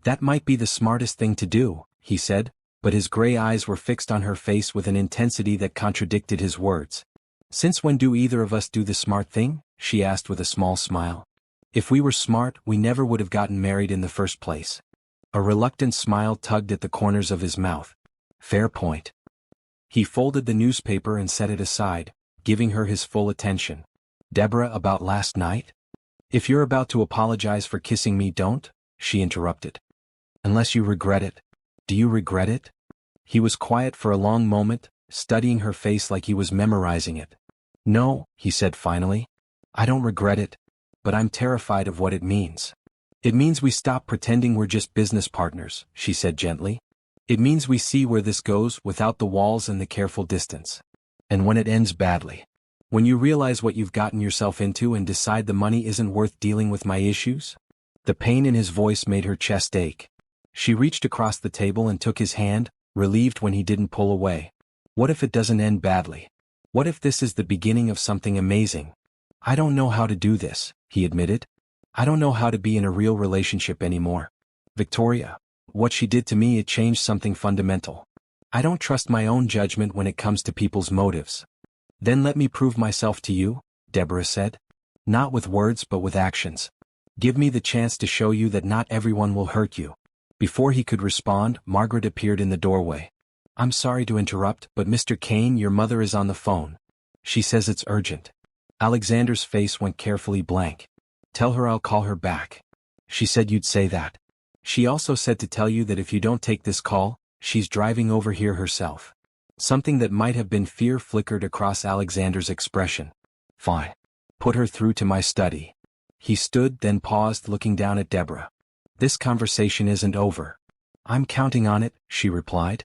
That might be the smartest thing to do, he said, but his gray eyes were fixed on her face with an intensity that contradicted his words. Since when do either of us do the smart thing? She asked with a small smile. If we were smart, we never would have gotten married in the first place. A reluctant smile tugged at the corners of his mouth. Fair point. He folded the newspaper and set it aside, giving her his full attention. Deborah, about last night? If you're about to apologize for kissing me, don't, she interrupted. Unless you regret it. Do you regret it? He was quiet for a long moment, studying her face like he was memorizing it. No, he said finally. I don't regret it, but I'm terrified of what it means. It means we stop pretending we're just business partners, she said gently. It means we see where this goes without the walls and the careful distance. And when it ends badly. When you realize what you've gotten yourself into and decide the money isn't worth dealing with my issues? The pain in his voice made her chest ache. She reached across the table and took his hand, relieved when he didn't pull away. What if it doesn't end badly? What if this is the beginning of something amazing? I don't know how to do this, he admitted. I don't know how to be in a real relationship anymore. Victoria, what she did to me, it changed something fundamental. I don't trust my own judgment when it comes to people's motives. Then let me prove myself to you, Deborah said. Not with words but with actions. Give me the chance to show you that not everyone will hurt you. Before he could respond, Margaret appeared in the doorway. I'm sorry to interrupt, but Mr. Kane, your mother is on the phone. She says it's urgent. Alexander's face went carefully blank. Tell her I'll call her back. She said you'd say that. She also said to tell you that if you don't take this call, she's driving over here herself. Something that might have been fear flickered across Alexander's expression. Fine. Put her through to my study. He stood, then paused, looking down at Deborah. This conversation isn't over. I'm counting on it, she replied.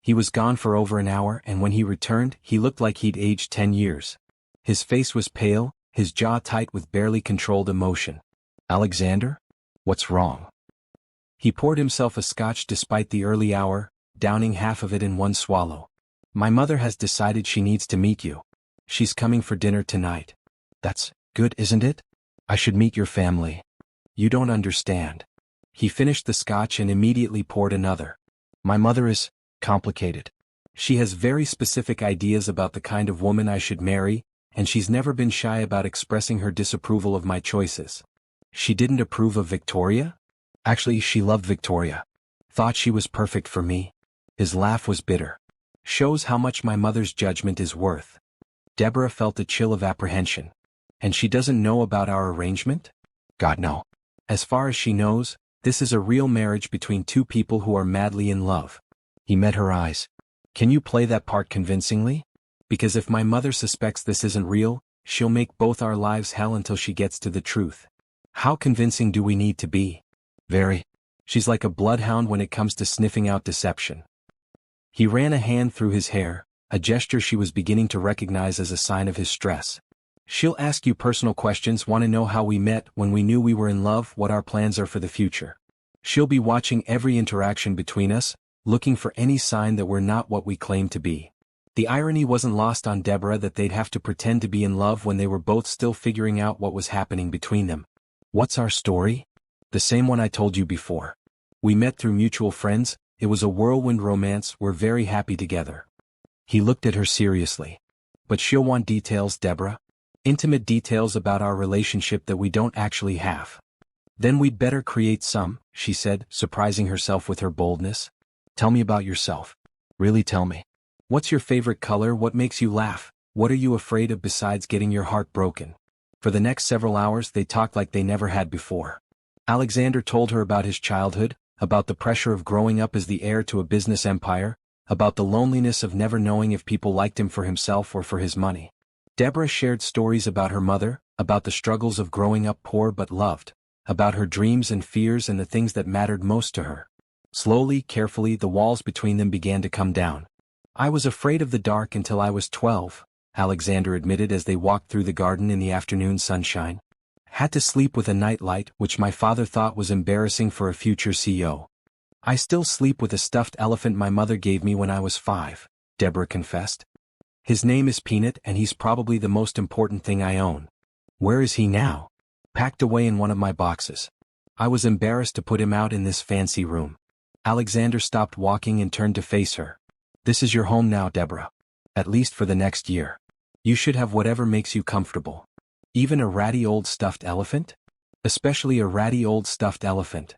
He was gone for over an hour, and when he returned, he looked like he'd aged 10 years. His face was pale, his jaw tight with barely controlled emotion. Alexander? What's wrong? He poured himself a scotch despite the early hour, downing half of it in one swallow. My mother has decided she needs to meet you. She's coming for dinner tonight. That's good, isn't it? I should meet your family. You don't understand. He finished the scotch and immediately poured another. My mother is complicated. She has very specific ideas about the kind of woman I should marry, and she's never been shy about expressing her disapproval of my choices. She didn't approve of Victoria? Actually, she loved Victoria. Thought she was perfect for me. His laugh was bitter. Shows how much my mother's judgment is worth. Deborah felt a chill of apprehension. And she doesn't know about our arrangement? God, no. As far as she knows, this is a real marriage between two people who are madly in love. He met her eyes. Can you play that part convincingly? Because if my mother suspects this isn't real, she'll make both our lives hell until she gets to the truth. How convincing do we need to be? Very. She's like a bloodhound when it comes to sniffing out deception. He ran a hand through his hair, a gesture she was beginning to recognize as a sign of his stress. She'll ask you personal questions, want to know how we met, when we knew we were in love, what our plans are for the future. She'll be watching every interaction between us, looking for any sign that we're not what we claim to be. The irony wasn't lost on Deborah that they'd have to pretend to be in love when they were both still figuring out what was happening between them. What's our story? The same one I told you before. We met through mutual friends, it was a whirlwind romance, we're very happy together. He looked at her seriously. But she'll want details, Deborah. Intimate details about our relationship that we don't actually have. Then we'd better create some, she said, surprising herself with her boldness. Tell me about yourself. Really tell me. What's your favorite color? What makes you laugh? What are you afraid of besides getting your heart broken? For the next several hours they talked like they never had before. Alexander told her about his childhood, about the pressure of growing up as the heir to a business empire, about the loneliness of never knowing if people liked him for himself or for his money. Deborah shared stories about her mother, about the struggles of growing up poor but loved, about her dreams and fears and the things that mattered most to her. Slowly, carefully, the walls between them began to come down. I was afraid of the dark until I was 12, Alexander admitted as they walked through the garden in the afternoon sunshine. Had to sleep with a nightlight, which my father thought was embarrassing for a future CEO. I still sleep with a stuffed elephant my mother gave me when I was 5, Deborah confessed. His name is Peanut and he's probably the most important thing I own. Where is he now? Packed away in one of my boxes. I was embarrassed to put him out in this fancy room. Alexander stopped walking and turned to face her. This is your home now, Deborah. At least for the next year. You should have whatever makes you comfortable. Even a ratty old stuffed elephant? Especially a ratty old stuffed elephant.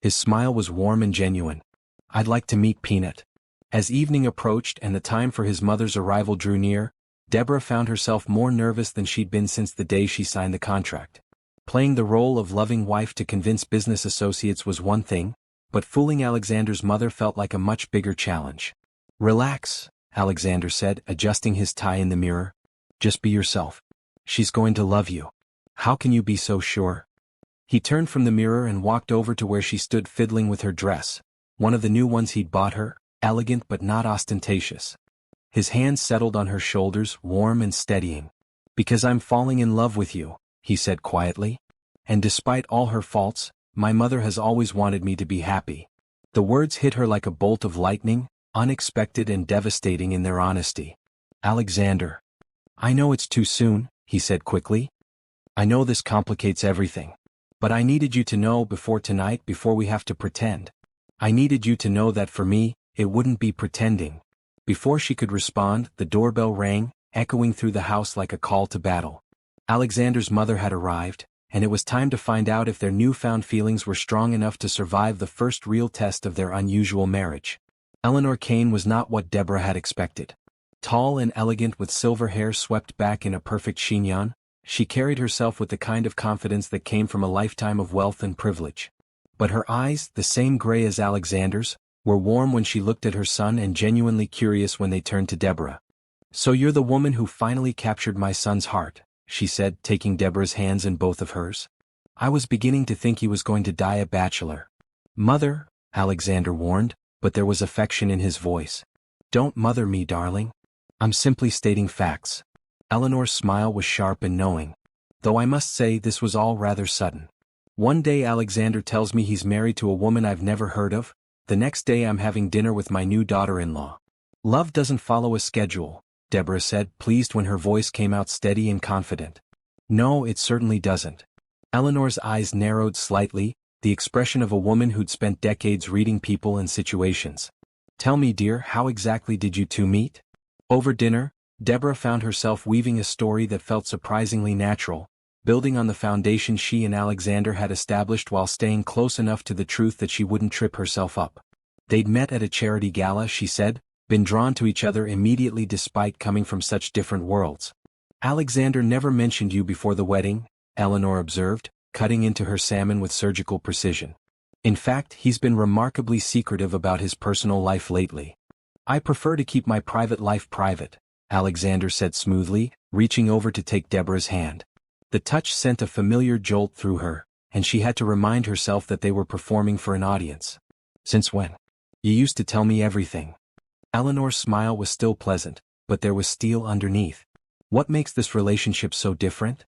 His smile was warm and genuine. I'd like to meet Peanut. As evening approached and the time for his mother's arrival drew near, Deborah found herself more nervous than she'd been since the day she signed the contract. Playing the role of loving wife to convince business associates was one thing, but fooling Alexander's mother felt like a much bigger challenge. Relax, Alexander said, adjusting his tie in the mirror. Just be yourself. She's going to love you. How can you be so sure? He turned from the mirror and walked over to where she stood fiddling with her dress, one of the new ones he'd bought her, elegant but not ostentatious. His hands settled on her shoulders, warm and steadying. Because I'm falling in love with you, he said quietly. And despite all her faults, my mother has always wanted me to be happy. The words hit her like a bolt of lightning, unexpected and devastating in their honesty. Alexander. I know it's too soon, he said quickly, I know this complicates everything. But I needed you to know before tonight, before we have to pretend. I needed you to know that for me, it wouldn't be pretending. Before she could respond, the doorbell rang, echoing through the house like a call to battle. Alexander's mother had arrived, and it was time to find out if their newfound feelings were strong enough to survive the first real test of their unusual marriage. Eleanor Kane was not what Deborah had expected. Tall and elegant with silver hair swept back in a perfect chignon, she carried herself with the kind of confidence that came from a lifetime of wealth and privilege. But her eyes, the same gray as Alexander's, were warm when she looked at her son and genuinely curious when they turned to Deborah. "So you're the woman who finally captured my son's heart," she said, taking Deborah's hands in both of hers. "I was beginning to think he was going to die a bachelor." "Mother," Alexander warned, but there was affection in his voice. "Don't mother me, darling. I'm simply stating facts." Eleanor's smile was sharp and knowing. "Though I must say this was all rather sudden. One day Alexander tells me he's married to a woman I've never heard of, the next day I'm having dinner with my new daughter-in-law. Love doesn't follow a schedule," Deborah said, pleased when her voice came out steady and confident. "No, it certainly doesn't." Eleanor's eyes narrowed slightly, the expression of a woman who'd spent decades reading people and situations. "Tell me, dear, how exactly did you two meet?" Over dinner, Deborah found herself weaving a story that felt surprisingly natural, building on the foundation she and Alexander had established while staying close enough to the truth that she wouldn't trip herself up. They'd met at a charity gala, she said, been drawn to each other immediately despite coming from such different worlds. "Alexander never mentioned you before the wedding," Eleanor observed, cutting into her salmon with surgical precision. "In fact, he's been remarkably secretive about his personal life lately." "I prefer to keep my private life private," Alexander said smoothly, reaching over to take Deborah's hand. The touch sent a familiar jolt through her, and she had to remind herself that they were performing for an audience. "Since when? You used to tell me everything." Eleanor's smile was still pleasant, but there was steel underneath. "What makes this relationship so different?"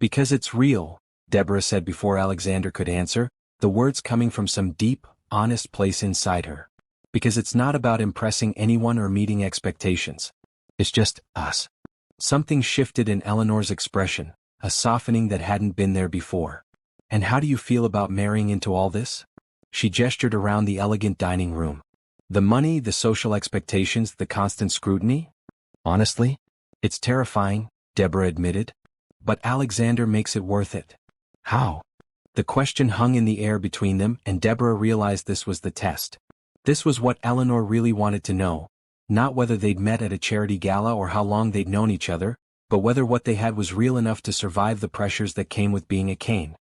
"Because it's real," Deborah said before Alexander could answer, the words coming from some deep, honest place inside her. "Because it's not about impressing anyone or meeting expectations. It's just us." Something shifted in Eleanor's expression, a softening that hadn't been there before. "And how do you feel about marrying into all this?" She gestured around the elegant dining room. "The money, the social expectations, the constant scrutiny? Honestly, it's terrifying," Deborah admitted. "But Alexander makes it worth it." "How?" The question hung in the air between them, and Deborah realized this was the test. This was what Eleanor really wanted to know. Not whether they'd met at a charity gala or how long they'd known each other, but whether what they had was real enough to survive the pressures that came with being a Kane.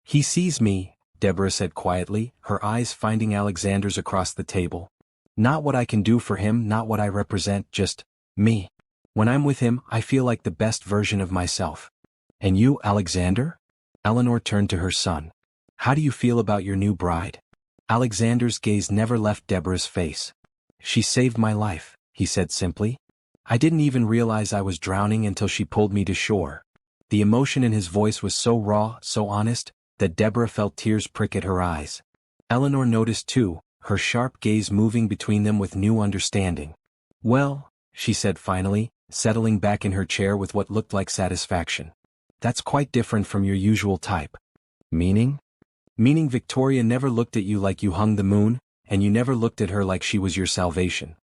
"He sees me," Deborah said quietly, her eyes finding Alexander's across the table. "Not what I can do for him, not what I represent, just me. When I'm with him, I feel like the best version of myself." "And you, Alexander?" Eleanor turned to her son. "How do you feel about your new bride?" Alexander's gaze never left Deborah's face. "She saved my life," he said simply. "I didn't even realize I was drowning until she pulled me to shore." The emotion in his voice was so raw, so honest, that Deborah felt tears prick at her eyes. Eleanor noticed too, her sharp gaze moving between them with new understanding. "Well," she said finally, settling back in her chair with what looked like satisfaction. "That's quite different from your usual type." "Meaning?" "Meaning Victoria never looked at you like you hung the moon, and you never looked at her like she was your salvation."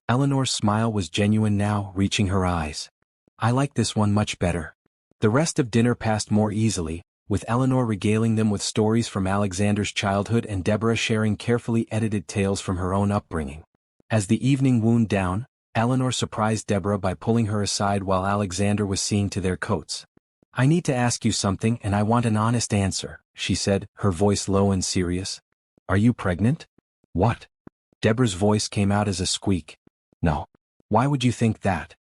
Eleanor's smile was genuine now, reaching her eyes. "I like this one much better." The rest of dinner passed more easily, with Eleanor regaling them with stories from Alexander's childhood and Deborah sharing carefully edited tales from her own upbringing. As the evening wound down, Eleanor surprised Deborah by pulling her aside while Alexander was seeing to their coats. "I need to ask you something and I want an honest answer," she said, her voice low and serious. "Are you pregnant?" "What?" Deborah's voice came out as a squeak. "No. Why would you think that?"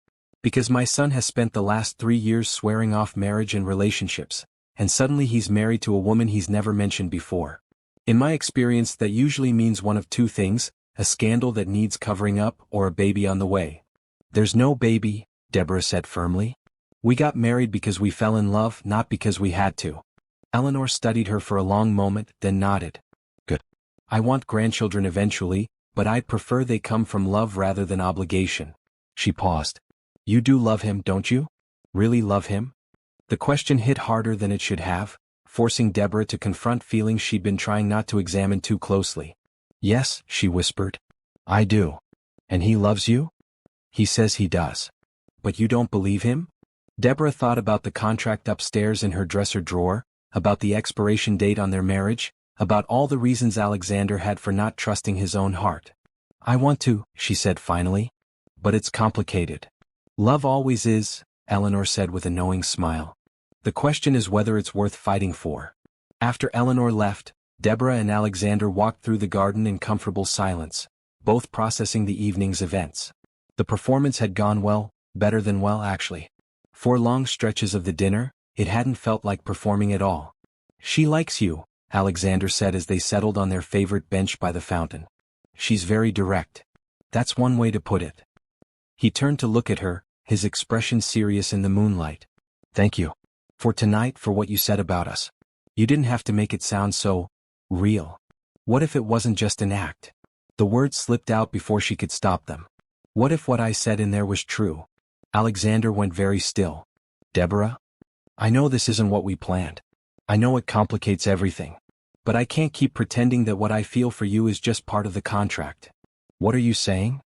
"Because my son has spent the last 3 years swearing off marriage and relationships, and suddenly he's married to a woman he's never mentioned before. In my experience that usually means one of two things, a scandal that needs covering up or a baby on the way." "There's no baby," Deborah said firmly. "We got married because we fell in love, not because we had to." Eleanor studied her for a long moment, then nodded. "Good. I want grandchildren eventually, but I'd prefer they come from love rather than obligation." She paused. "You do love him, don't you? Really love him?" The question hit harder than it should have, forcing Deborah to confront feelings she'd been trying not to examine too closely. "Yes," she whispered. "I do. And he loves you?" "He says he does." "But you don't believe him?" Deborah thought about the contract upstairs in her dresser drawer, about the expiration date on their marriage, about all the reasons Alexander had for not trusting his own heart. "I want to," she said finally. "But it's complicated." "Love always is," Eleanor said with a knowing smile. "The question is whether it's worth fighting for." After Eleanor left, Deborah and Alexander walked through the garden in comfortable silence, both processing the evening's events. The performance had gone well, better than well actually. For long stretches of the dinner, it hadn't felt like performing at all. "She likes you," Alexander said as they settled on their favorite bench by the fountain. "She's very direct. That's one way to put it." He turned to look at her, his expression serious in the moonlight. "Thank you. For tonight, for what you said about us. You didn't have to make it sound so real. What if it wasn't just an act?" The words slipped out before she could stop them. "What if what I said in there was true?" Alexander went very still. "Deborah? I know this isn't what we planned. I know it complicates everything. But I can't keep pretending that what I feel for you is just part of the contract." "What are you saying?"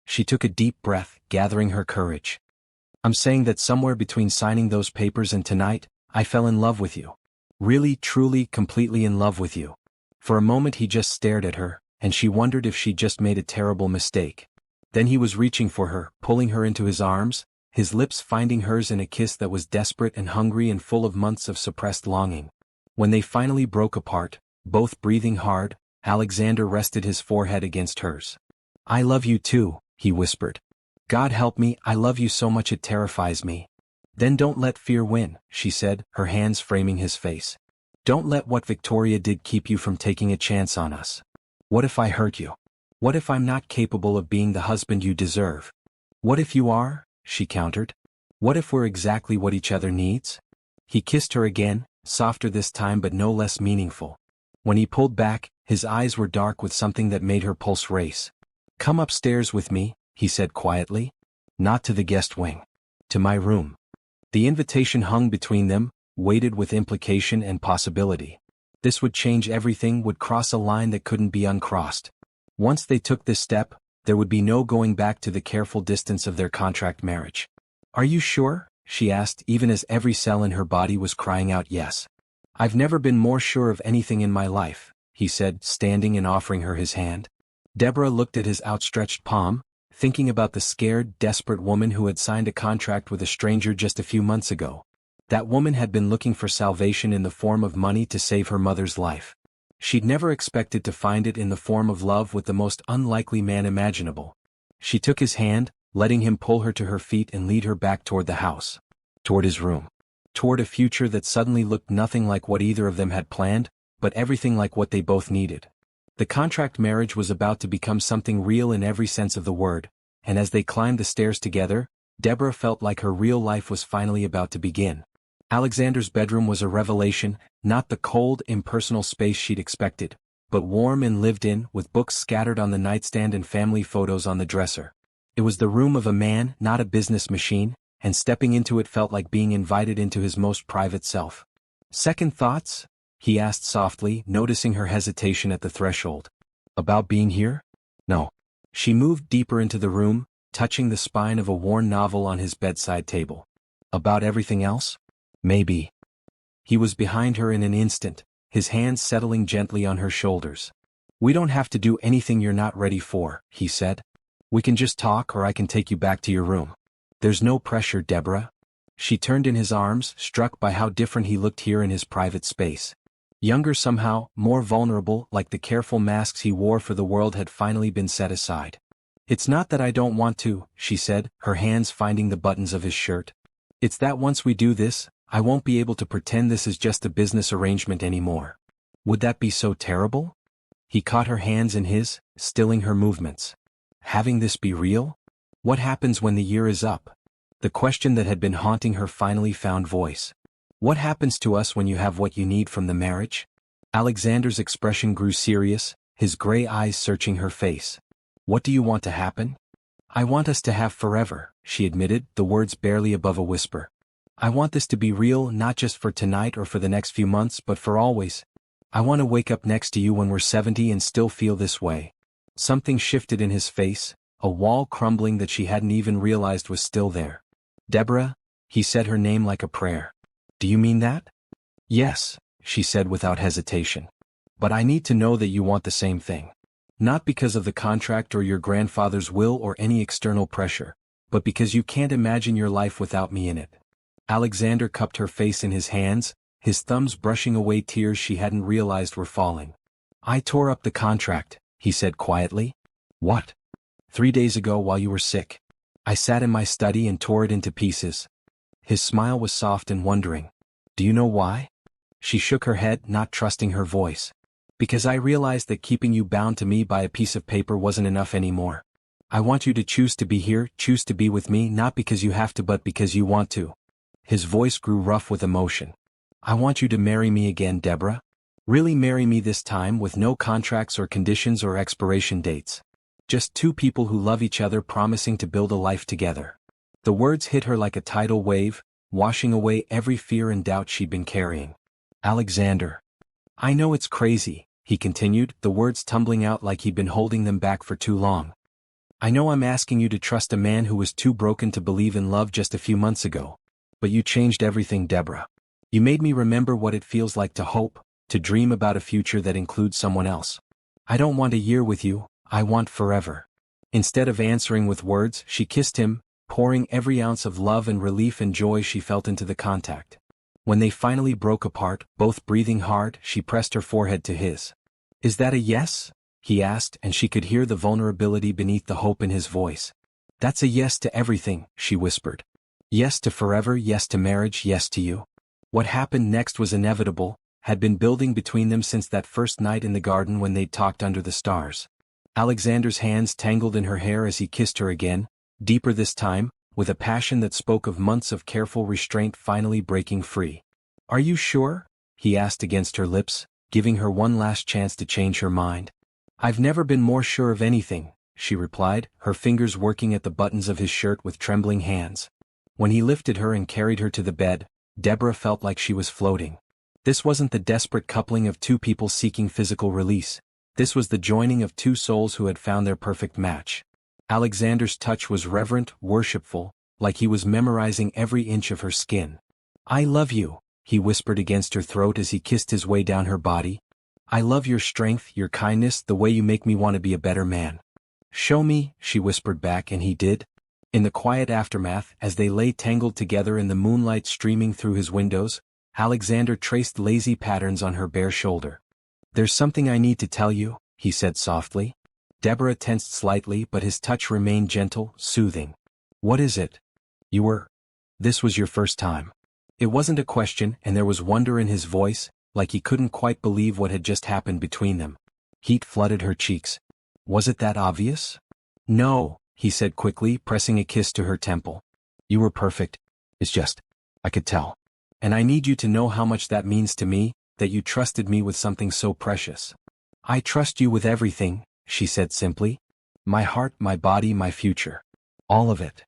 She took a deep breath, gathering her courage. "I'm saying that somewhere between signing those papers and tonight, I fell in love with you. Really, truly, completely in love with you." For a moment he just stared at her, and she wondered if she'd just made a terrible mistake. Then he was reaching for her, pulling her into his arms, his lips finding hers in a kiss that was desperate and hungry and full of months of suppressed longing. When they finally broke apart, both breathing hard, Alexander rested his forehead against hers. "I love you too," he whispered. "God help me, I love you so much it terrifies me." "Then don't let fear win," she said, her hands framing his face. "Don't let what Victoria did keep you from taking a chance on us. What if I hurt you? What if I'm not capable of being the husband you deserve?" "What if you are?" she countered. "What if we're exactly what each other needs?" He kissed her again, softer this time but no less meaningful. When he pulled back, his eyes were dark with something that made her pulse race. "Come upstairs with me," he said quietly. "Not to the guest wing. To my room." The invitation hung between them, weighted with implication and possibility. This would change everything, would cross a line that couldn't be uncrossed. Once they took this step, there would be no going back to the careful distance of their contract marriage. "Are you sure?" she asked, even as every cell in her body was crying out yes. "I've never been more sure of anything in my life," he said, standing and offering her his hand. Deborah looked at his outstretched palm, thinking about the scared, desperate woman who had signed a contract with a stranger just a few months ago. That woman had been looking for salvation in the form of money to save her mother's life. She'd never expected to find it in the form of love with the most unlikely man imaginable. She took his hand, letting him pull her to her feet and lead her back toward the house. Toward his room. Toward a future that suddenly looked nothing like what either of them had planned, but everything like what they both needed. The contract marriage was about to become something real in every sense of the word, and as they climbed the stairs together, Deborah felt like her real life was finally about to begin. Alexander's bedroom was a revelation, not the cold, impersonal space she'd expected, but warm and lived in, with books scattered on the nightstand and family photos on the dresser. It was the room of a man, not a business machine, and stepping into it felt like being invited into his most private self. "Second thoughts?" he asked softly, noticing her hesitation at the threshold. "About being here?" "No." She moved deeper into the room, touching the spine of a worn novel on his bedside table. "About everything else?" "Maybe." He was behind her in an instant, his hands settling gently on her shoulders. "We don't have to do anything you're not ready for," he said. "We can just talk, or I can take you back to your room. There's no pressure, Deborah." She turned in his arms, struck by how different he looked here in his private space. Younger somehow, more vulnerable, like the careful masks he wore for the world had finally been set aside. "It's not that I don't want to," she said, her hands finding the buttons of his shirt. "It's that once we do this, I won't be able to pretend this is just a business arrangement anymore." "Would that be so terrible?" He caught her hands in his, stilling her movements. "Having this be real? What happens when the year is up?" The question that had been haunting her finally found voice. "What happens to us when you have what you need from the marriage?" Alexander's expression grew serious, his gray eyes searching her face. "What do you want to happen?" "I want us to have forever," she admitted, the words barely above a whisper. I want this to be real, not just for tonight or for the next few months, but for always. I want to wake up next to you when we're 70 and still feel this way. Something shifted in his face, a wall crumbling that she hadn't even realized was still there. Deborah, he said her name like a prayer. Do you mean that? Yes, she said without hesitation. But I need to know that you want the same thing. Not because of the contract or your grandfather's will or any external pressure, but because you can't imagine your life without me in it. Alexander cupped her face in his hands, his thumbs brushing away tears she hadn't realized were falling. I tore up the contract, he said quietly. What? 3 days ago while you were sick. I sat in my study and tore it into pieces. His smile was soft and wondering. Do you know why? She shook her head, not trusting her voice. Because I realized that keeping you bound to me by a piece of paper wasn't enough anymore. I want you to choose to be here, choose to be with me, not because you have to but because you want to. His voice grew rough with emotion. I want you to marry me again, Deborah. Really marry me this time with no contracts or conditions or expiration dates. Just two people who love each other promising to build a life together. The words hit her like a tidal wave, washing away every fear and doubt she'd been carrying. Alexander. I know it's crazy, he continued, the words tumbling out like he'd been holding them back for too long. I know I'm asking you to trust a man who was too broken to believe in love just a few months ago. But you changed everything, Deborah. You made me remember what it feels like to hope, to dream about a future that includes someone else. I don't want a year with you, I want forever. Instead of answering with words, she kissed him, pouring every ounce of love and relief and joy she felt into the contact. When they finally broke apart, both breathing hard, she pressed her forehead to his. Is that a yes? He asked, and she could hear the vulnerability beneath the hope in his voice. That's a yes to everything, she whispered. Yes to forever, yes to marriage, yes to you. What happened next was inevitable, had been building between them since that first night in the garden when they'd talked under the stars. Alexander's hands tangled in her hair as he kissed her again, deeper this time, with a passion that spoke of months of careful restraint finally breaking free. Are you sure? He asked against her lips, giving her one last chance to change her mind. I've never been more sure of anything, she replied, her fingers working at the buttons of his shirt with trembling hands. When he lifted her and carried her to the bed, Deborah felt like she was floating. This wasn't the desperate coupling of two people seeking physical release. This was the joining of two souls who had found their perfect match. Alexander's touch was reverent, worshipful, like he was memorizing every inch of her skin. I love you, he whispered against her throat as he kissed his way down her body. I love your strength, your kindness, the way you make me want to be a better man. Show me, she whispered back, and he did. In the quiet aftermath, as they lay tangled together in the moonlight streaming through his windows, Alexander traced lazy patterns on her bare shoulder. There's something I need to tell you, he said softly. Deborah tensed slightly, but his touch remained gentle, soothing. What is it? This was your first time. It wasn't a question, and there was wonder in his voice, like he couldn't quite believe what had just happened between them. Heat flooded her cheeks. Was it that obvious? No, he said quickly, pressing a kiss to her temple. You were perfect. It's just, I could tell. And I need you to know how much that means to me, that you trusted me with something so precious. I trust you with everything, she said simply. My heart, my body, my future. All of it.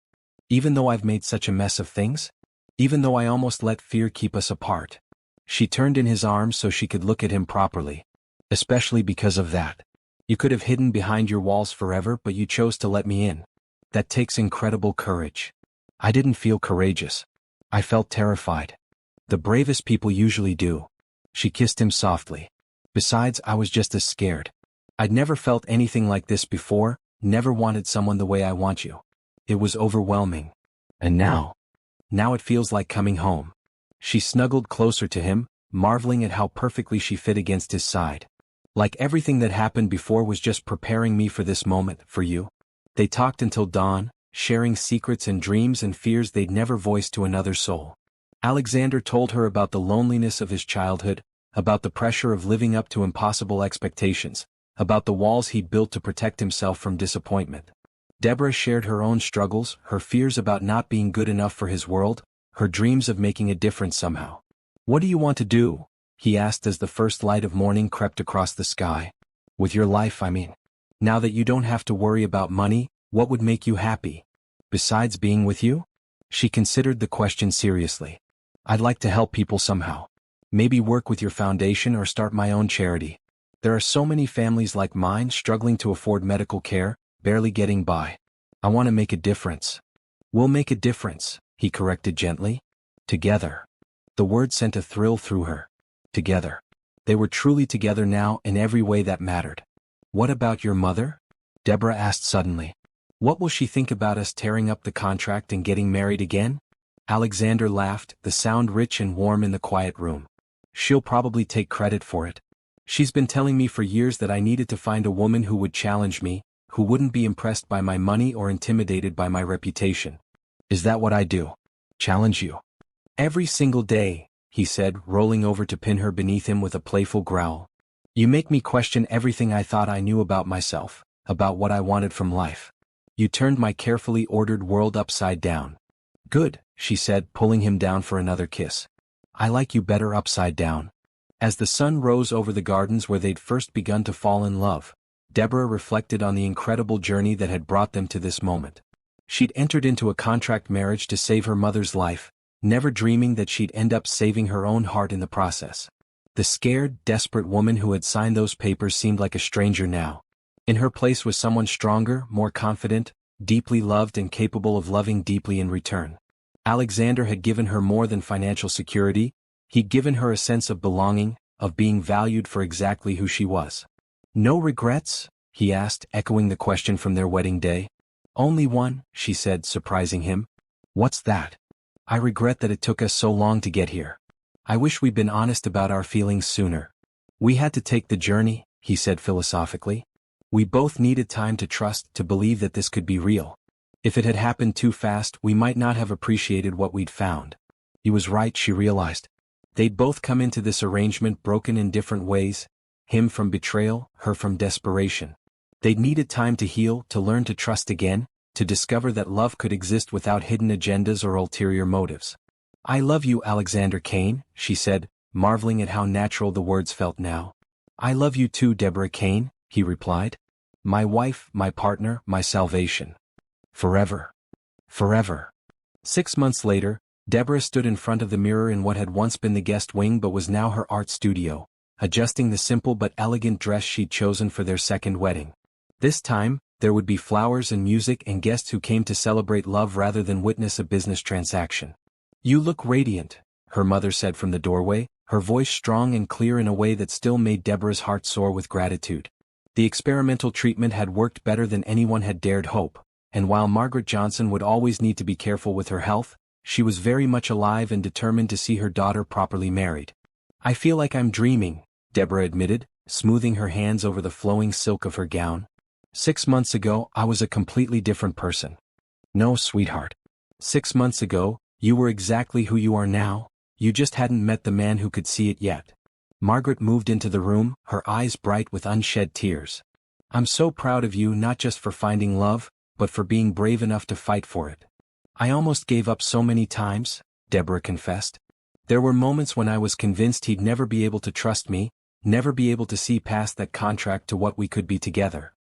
Even though I've made such a mess of things? Even though I almost let fear keep us apart. She turned in his arms so she could look at him properly. Especially because of that. You could have hidden behind your walls forever, but you chose to let me in. That takes incredible courage. I didn't feel courageous. I felt terrified. The bravest people usually do. She kissed him softly. Besides, I was just as scared. I'd never felt anything like this before, never wanted someone the way I want you. It was overwhelming. And now it feels like coming home. She snuggled closer to him, marveling at how perfectly she fit against his side. Like everything that happened before was just preparing me for this moment, for you. They talked until dawn, sharing secrets and dreams and fears they'd never voiced to another soul. Alexander told her about the loneliness of his childhood, about the pressure of living up to impossible expectations, about the walls he'd built to protect himself from disappointment. Deborah shared her own struggles, her fears about not being good enough for his world, her dreams of making a difference somehow. What do you want to do? He asked as the first light of morning crept across the sky. With your life, I mean. Now that you don't have to worry about money, what would make you happy? Besides being with you? She considered the question seriously. I'd like to help people somehow. Maybe work with your foundation or start my own charity. There are so many families like mine struggling to afford medical care, barely getting by. I want to make a difference. We'll make a difference, he corrected gently. Together. The word sent a thrill through her. Together. They were truly together now in every way that mattered. What about your mother? Deborah asked suddenly. What will she think about us tearing up the contract and getting married again? Alexander laughed, the sound rich and warm in the quiet room. She'll probably take credit for it. She's been telling me for years that I needed to find a woman who would challenge me, who wouldn't be impressed by my money or intimidated by my reputation. Is that what I do? Challenge you? Every single day, he said, rolling over to pin her beneath him with a playful growl. You make me question everything I thought I knew about myself, about what I wanted from life. You turned my carefully ordered world upside down. Good, she said, pulling him down for another kiss. I like you better upside down. As the sun rose over the gardens where they'd first begun to fall in love, Deborah reflected on the incredible journey that had brought them to this moment. She'd entered into a contract marriage to save her mother's life, never dreaming that she'd end up saving her own heart in the process. The scared, desperate woman who had signed those papers seemed like a stranger now. In her place was someone stronger, more confident, deeply loved and capable of loving deeply in return. Alexander had given her more than financial security, he'd given her a sense of belonging, of being valued for exactly who she was. No regrets? He asked, echoing the question from their wedding day. Only one, she said, surprising him. What's that? I regret that it took us so long to get here. I wish we'd been honest about our feelings sooner. We had to take the journey, he said philosophically. We both needed time to trust, to believe that this could be real. If it had happened too fast, we might not have appreciated what we'd found. He was right, she realized. They'd both come into this arrangement broken in different ways, him from betrayal, her from desperation. They'd needed time to heal, to learn to trust again, to discover that love could exist without hidden agendas or ulterior motives. I love you, Alexander Kane, she said, marveling at how natural the words felt now. I love you too, Deborah Kane, he replied. My wife, my partner, my salvation. Forever. Forever. 6 months later, Deborah stood in front of the mirror in what had once been the guest wing but was now her art studio, adjusting the simple but elegant dress she'd chosen for their second wedding. This time, there would be flowers and music and guests who came to celebrate love rather than witness a business transaction. You look radiant, her mother said from the doorway, her voice strong and clear in a way that still made Deborah's heart soar with gratitude. The experimental treatment had worked better than anyone had dared hope, and while Margaret Johnson would always need to be careful with her health, she was very much alive and determined to see her daughter properly married. I feel like I'm dreaming, Deborah admitted, smoothing her hands over the flowing silk of her gown. 6 months ago, I was a completely different person. No, sweetheart. 6 months ago, you were exactly who you are now, you just hadn't met the man who could see it yet. Margaret moved into the room, her eyes bright with unshed tears. I'm so proud of you not just for finding love, but for being brave enough to fight for it. I almost gave up so many times, Deborah confessed. There were moments when I was convinced he'd never be able to trust me, never be able to see past that contract to what we could be together.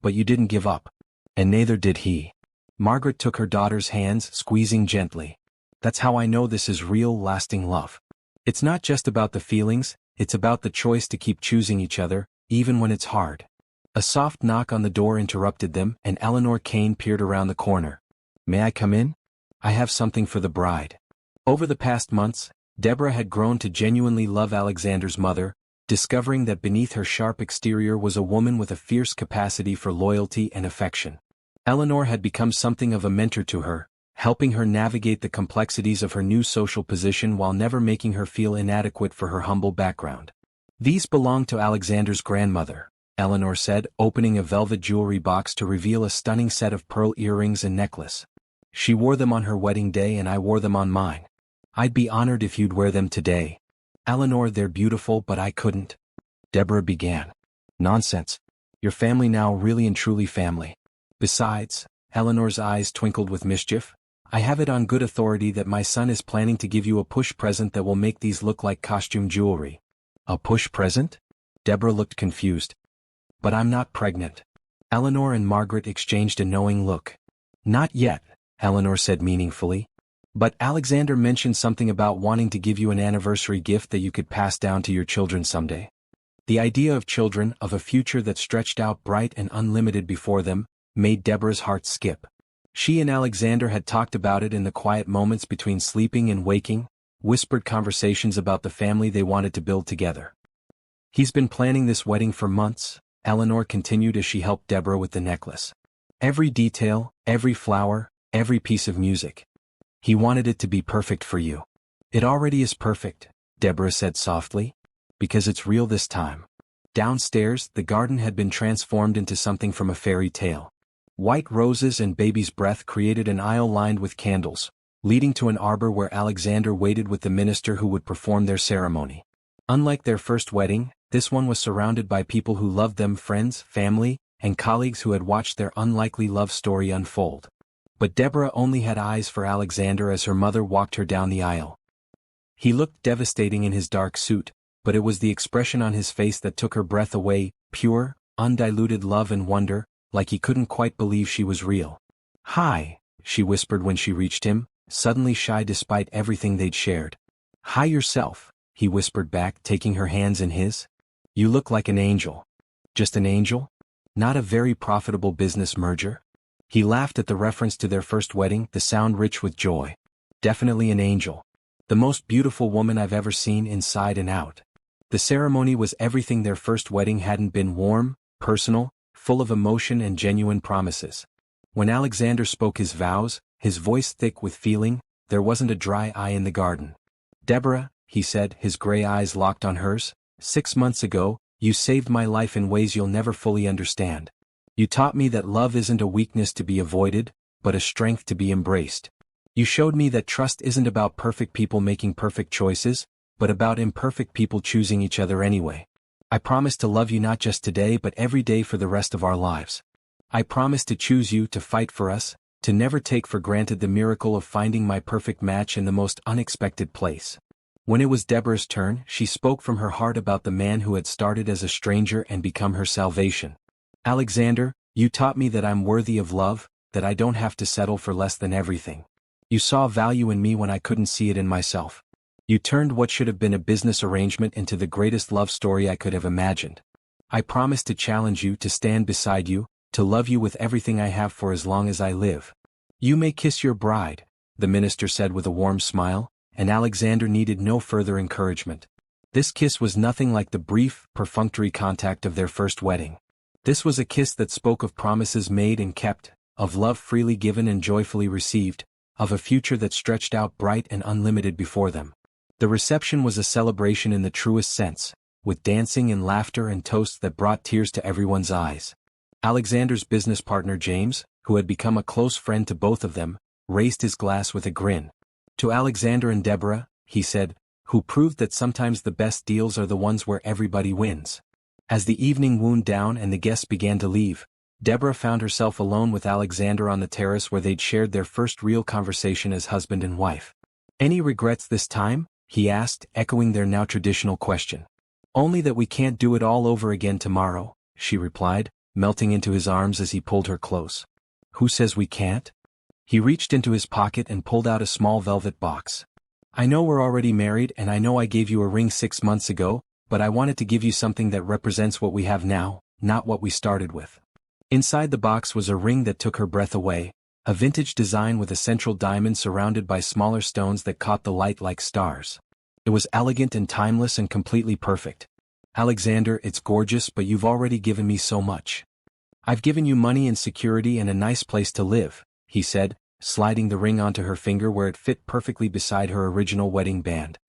But you didn't give up. And neither did he. Margaret took her daughter's hands, squeezing gently. That's how I know this is real, lasting love. It's not just about the feelings, it's about the choice to keep choosing each other, even when it's hard. A soft knock on the door interrupted them, and Eleanor Kane peered around the corner. May I come in? I have something for the bride. Over the past months, Deborah had grown to genuinely love Alexander's mother, discovering that beneath her sharp exterior was a woman with a fierce capacity for loyalty and affection. Eleanor had become something of a mentor to her, helping her navigate the complexities of her new social position while never making her feel inadequate for her humble background. These belonged to Alexander's grandmother, Eleanor said, opening a velvet jewelry box to reveal a stunning set of pearl earrings and necklace. She wore them on her wedding day and I wore them on mine. I'd be honored if you'd wear them today. Eleanor, they're beautiful but I couldn't. Deborah began. Nonsense. Your family now really and truly family. Besides, Eleanor's eyes twinkled with mischief, I have it on good authority that my son is planning to give you a push present that will make these look like costume jewelry. A push present? Deborah looked confused. But I'm not pregnant. Eleanor and Margaret exchanged a knowing look. Not yet, Eleanor said meaningfully. But Alexander mentioned something about wanting to give you an anniversary gift that you could pass down to your children someday. The idea of children, of a future that stretched out bright and unlimited before them, made Deborah's heart skip. She and Alexander had talked about it in the quiet moments between sleeping and waking, whispered conversations about the family they wanted to build together. He's been planning this wedding for months, Eleanor continued as she helped Deborah with the necklace. Every detail, every flower, every piece of music. He wanted it to be perfect for you. It already is perfect, Deborah said softly. Because it's real this time. Downstairs, the garden had been transformed into something from a fairy tale. White roses and baby's breath created an aisle lined with candles, leading to an arbor where Alexander waited with the minister who would perform their ceremony. Unlike their first wedding, this one was surrounded by people who loved them, friends, family, and colleagues who had watched their unlikely love story unfold. But Deborah only had eyes for Alexander as her mother walked her down the aisle. He looked devastating in his dark suit, but it was the expression on his face that took her breath away, pure, undiluted love and wonder, like he couldn't quite believe she was real. "Hi," she whispered when she reached him, suddenly shy despite everything they'd shared. "Hi yourself," he whispered back, taking her hands in his. "You look like an angel." "Just an angel? Not a very profitable business merger?" He laughed at the reference to their first wedding, the sound rich with joy. "Definitely an angel. The most beautiful woman I've ever seen inside and out." The ceremony was everything their first wedding hadn't been: warm, personal, full of emotion and genuine promises. When Alexander spoke his vows, his voice thick with feeling, there wasn't a dry eye in the garden. "Deborah," he said, his gray eyes locked on hers, "6 months ago, you saved my life in ways you'll never fully understand. You taught me that love isn't a weakness to be avoided, but a strength to be embraced. You showed me that trust isn't about perfect people making perfect choices, but about imperfect people choosing each other anyway. I promise to love you not just today but every day for the rest of our lives. I promise to choose you, to fight for us, to never take for granted the miracle of finding my perfect match in the most unexpected place." When it was Deborah's turn, she spoke from her heart about the man who had started as a stranger and become her salvation. "Alexander, you taught me that I'm worthy of love, that I don't have to settle for less than everything. You saw value in me when I couldn't see it in myself. You turned what should have been a business arrangement into the greatest love story I could have imagined. I promise to challenge you, to stand beside you, to love you with everything I have for as long as I live." "You may kiss your bride," the minister said with a warm smile, and Alexander needed no further encouragement. This kiss was nothing like the brief, perfunctory contact of their first wedding. This was a kiss that spoke of promises made and kept, of love freely given and joyfully received, of a future that stretched out bright and unlimited before them. The reception was a celebration in the truest sense, with dancing and laughter and toasts that brought tears to everyone's eyes. Alexander's business partner James, who had become a close friend to both of them, raised his glass with a grin. "To Alexander and Deborah," he said, "who proved that sometimes the best deals are the ones where everybody wins." As the evening wound down and the guests began to leave, Deborah found herself alone with Alexander on the terrace where they'd shared their first real conversation as husband and wife. "Any regrets this time?" he asked, echoing their now traditional question. "Only that we can't do it all over again tomorrow," she replied, melting into his arms as he pulled her close. "Who says we can't?" He reached into his pocket and pulled out a small velvet box. "I know we're already married and I know I gave you a ring 6 months ago, but I wanted to give you something that represents what we have now, not what we started with." Inside the box was a ring that took her breath away, a vintage design with a central diamond surrounded by smaller stones that caught the light like stars. It was elegant and timeless and completely perfect. "Alexander, it's gorgeous, but you've already given me so much. I've given you money and security and a nice place to live," he said, sliding the ring onto her finger where it fit perfectly beside her original wedding band.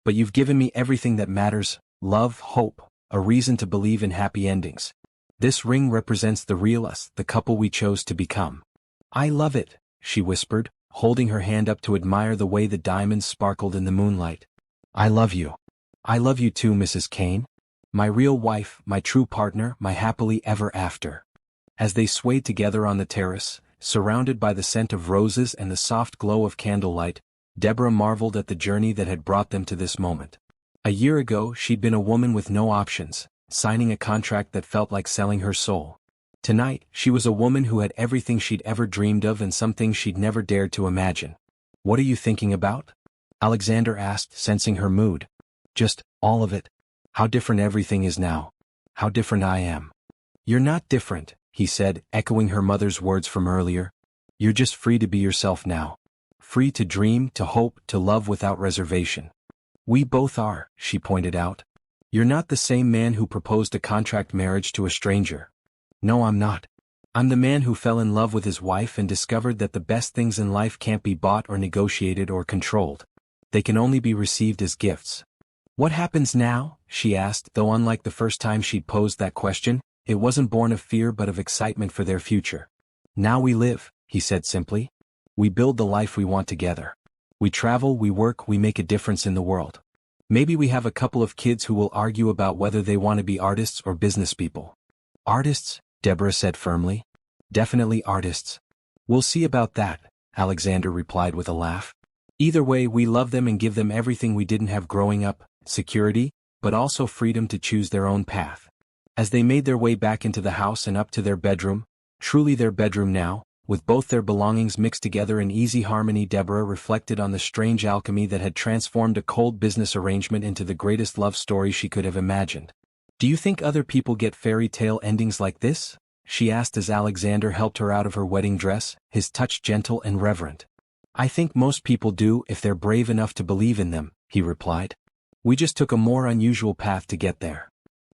"But you've given me everything that matters: love, hope, a reason to believe in happy endings. This ring represents the real us, the couple we chose to become." "I love it," she whispered, holding her hand up to admire the way the diamonds sparkled in the moonlight. "I love you. I love you too, Mrs. Kane. My real wife, my true partner, my happily ever after." As they swayed together on the terrace, surrounded by the scent of roses and the soft glow of candlelight, Deborah marveled at the journey that had brought them to this moment. A year ago she'd been a woman with no options, signing a contract that felt like selling her soul. Tonight, she was a woman who had everything she'd ever dreamed of and some things she'd never dared to imagine. What are you thinking about? Alexander asked, sensing her mood. Just, all of it. How different everything is now. How different I am. You're not different, he said, echoing her mother's words from earlier. You're just free to be yourself now. Free to dream, to hope, to love without reservation. We both are, she pointed out. You're not the same man who proposed a contract marriage to a stranger. No, I'm not. I'm the man who fell in love with his wife and discovered that the best things in life can't be bought or negotiated or controlled. They can only be received as gifts. What happens now? She asked, though unlike the first time she'd posed that question, it wasn't born of fear but of excitement for their future. Now we live, he said simply. We build the life we want together. We travel, we work, we make a difference in the world. Maybe we have a couple of kids who will argue about whether they want to be artists or business people. Artists? Deborah said firmly. Definitely artists. We'll see about that, Alexander replied with a laugh. Either way, we love them and give them everything we didn't have growing up, security, but also freedom to choose their own path. As they made their way back into the house and up to their bedroom, truly their bedroom now, with both their belongings mixed together in easy harmony, Deborah reflected on the strange alchemy that had transformed a cold business arrangement into the greatest love story she could have imagined. Do you think other people get fairy tale endings like this? She asked as Alexander helped her out of her wedding dress, his touch gentle and reverent. I think most people do if they're brave enough to believe in them, he replied. We just took a more unusual path to get there.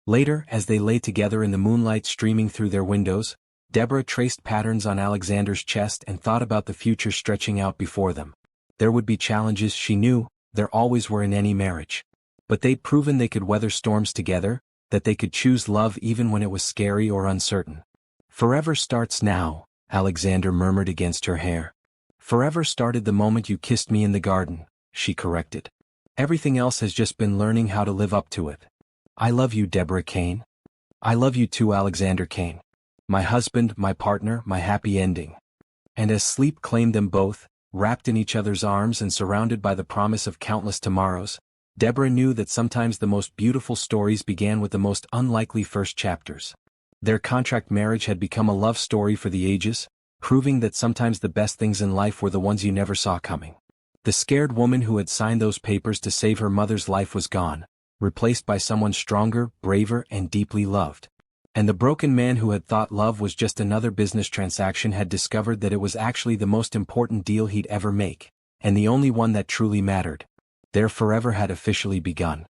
Later, as they lay together in the moonlight streaming through their windows, Deborah traced patterns on Alexander's chest and thought about the future stretching out before them. There would be challenges, she knew, there always were in any marriage. But they'd proven they could weather storms together, that they could choose love even when it was scary or uncertain. Forever starts now, Alexander murmured against her hair. Forever started the moment you kissed me in the garden, she corrected. Everything else has just been learning how to live up to it. I love you, Deborah Kane. I love you too, Alexander Kane. My husband, my partner, my happy ending. And as sleep claimed them both, wrapped in each other's arms and surrounded by the promise of countless tomorrows, Deborah knew that sometimes the most beautiful stories began with the most unlikely first chapters. Their contract marriage had become a love story for the ages, proving that sometimes the best things in life were the ones you never saw coming. The scared woman who had signed those papers to save her mother's life was gone, replaced by someone stronger, braver, and deeply loved. And the broken man who had thought love was just another business transaction had discovered that it was actually the most important deal he'd ever make, and the only one that truly mattered. Their forever had officially begun.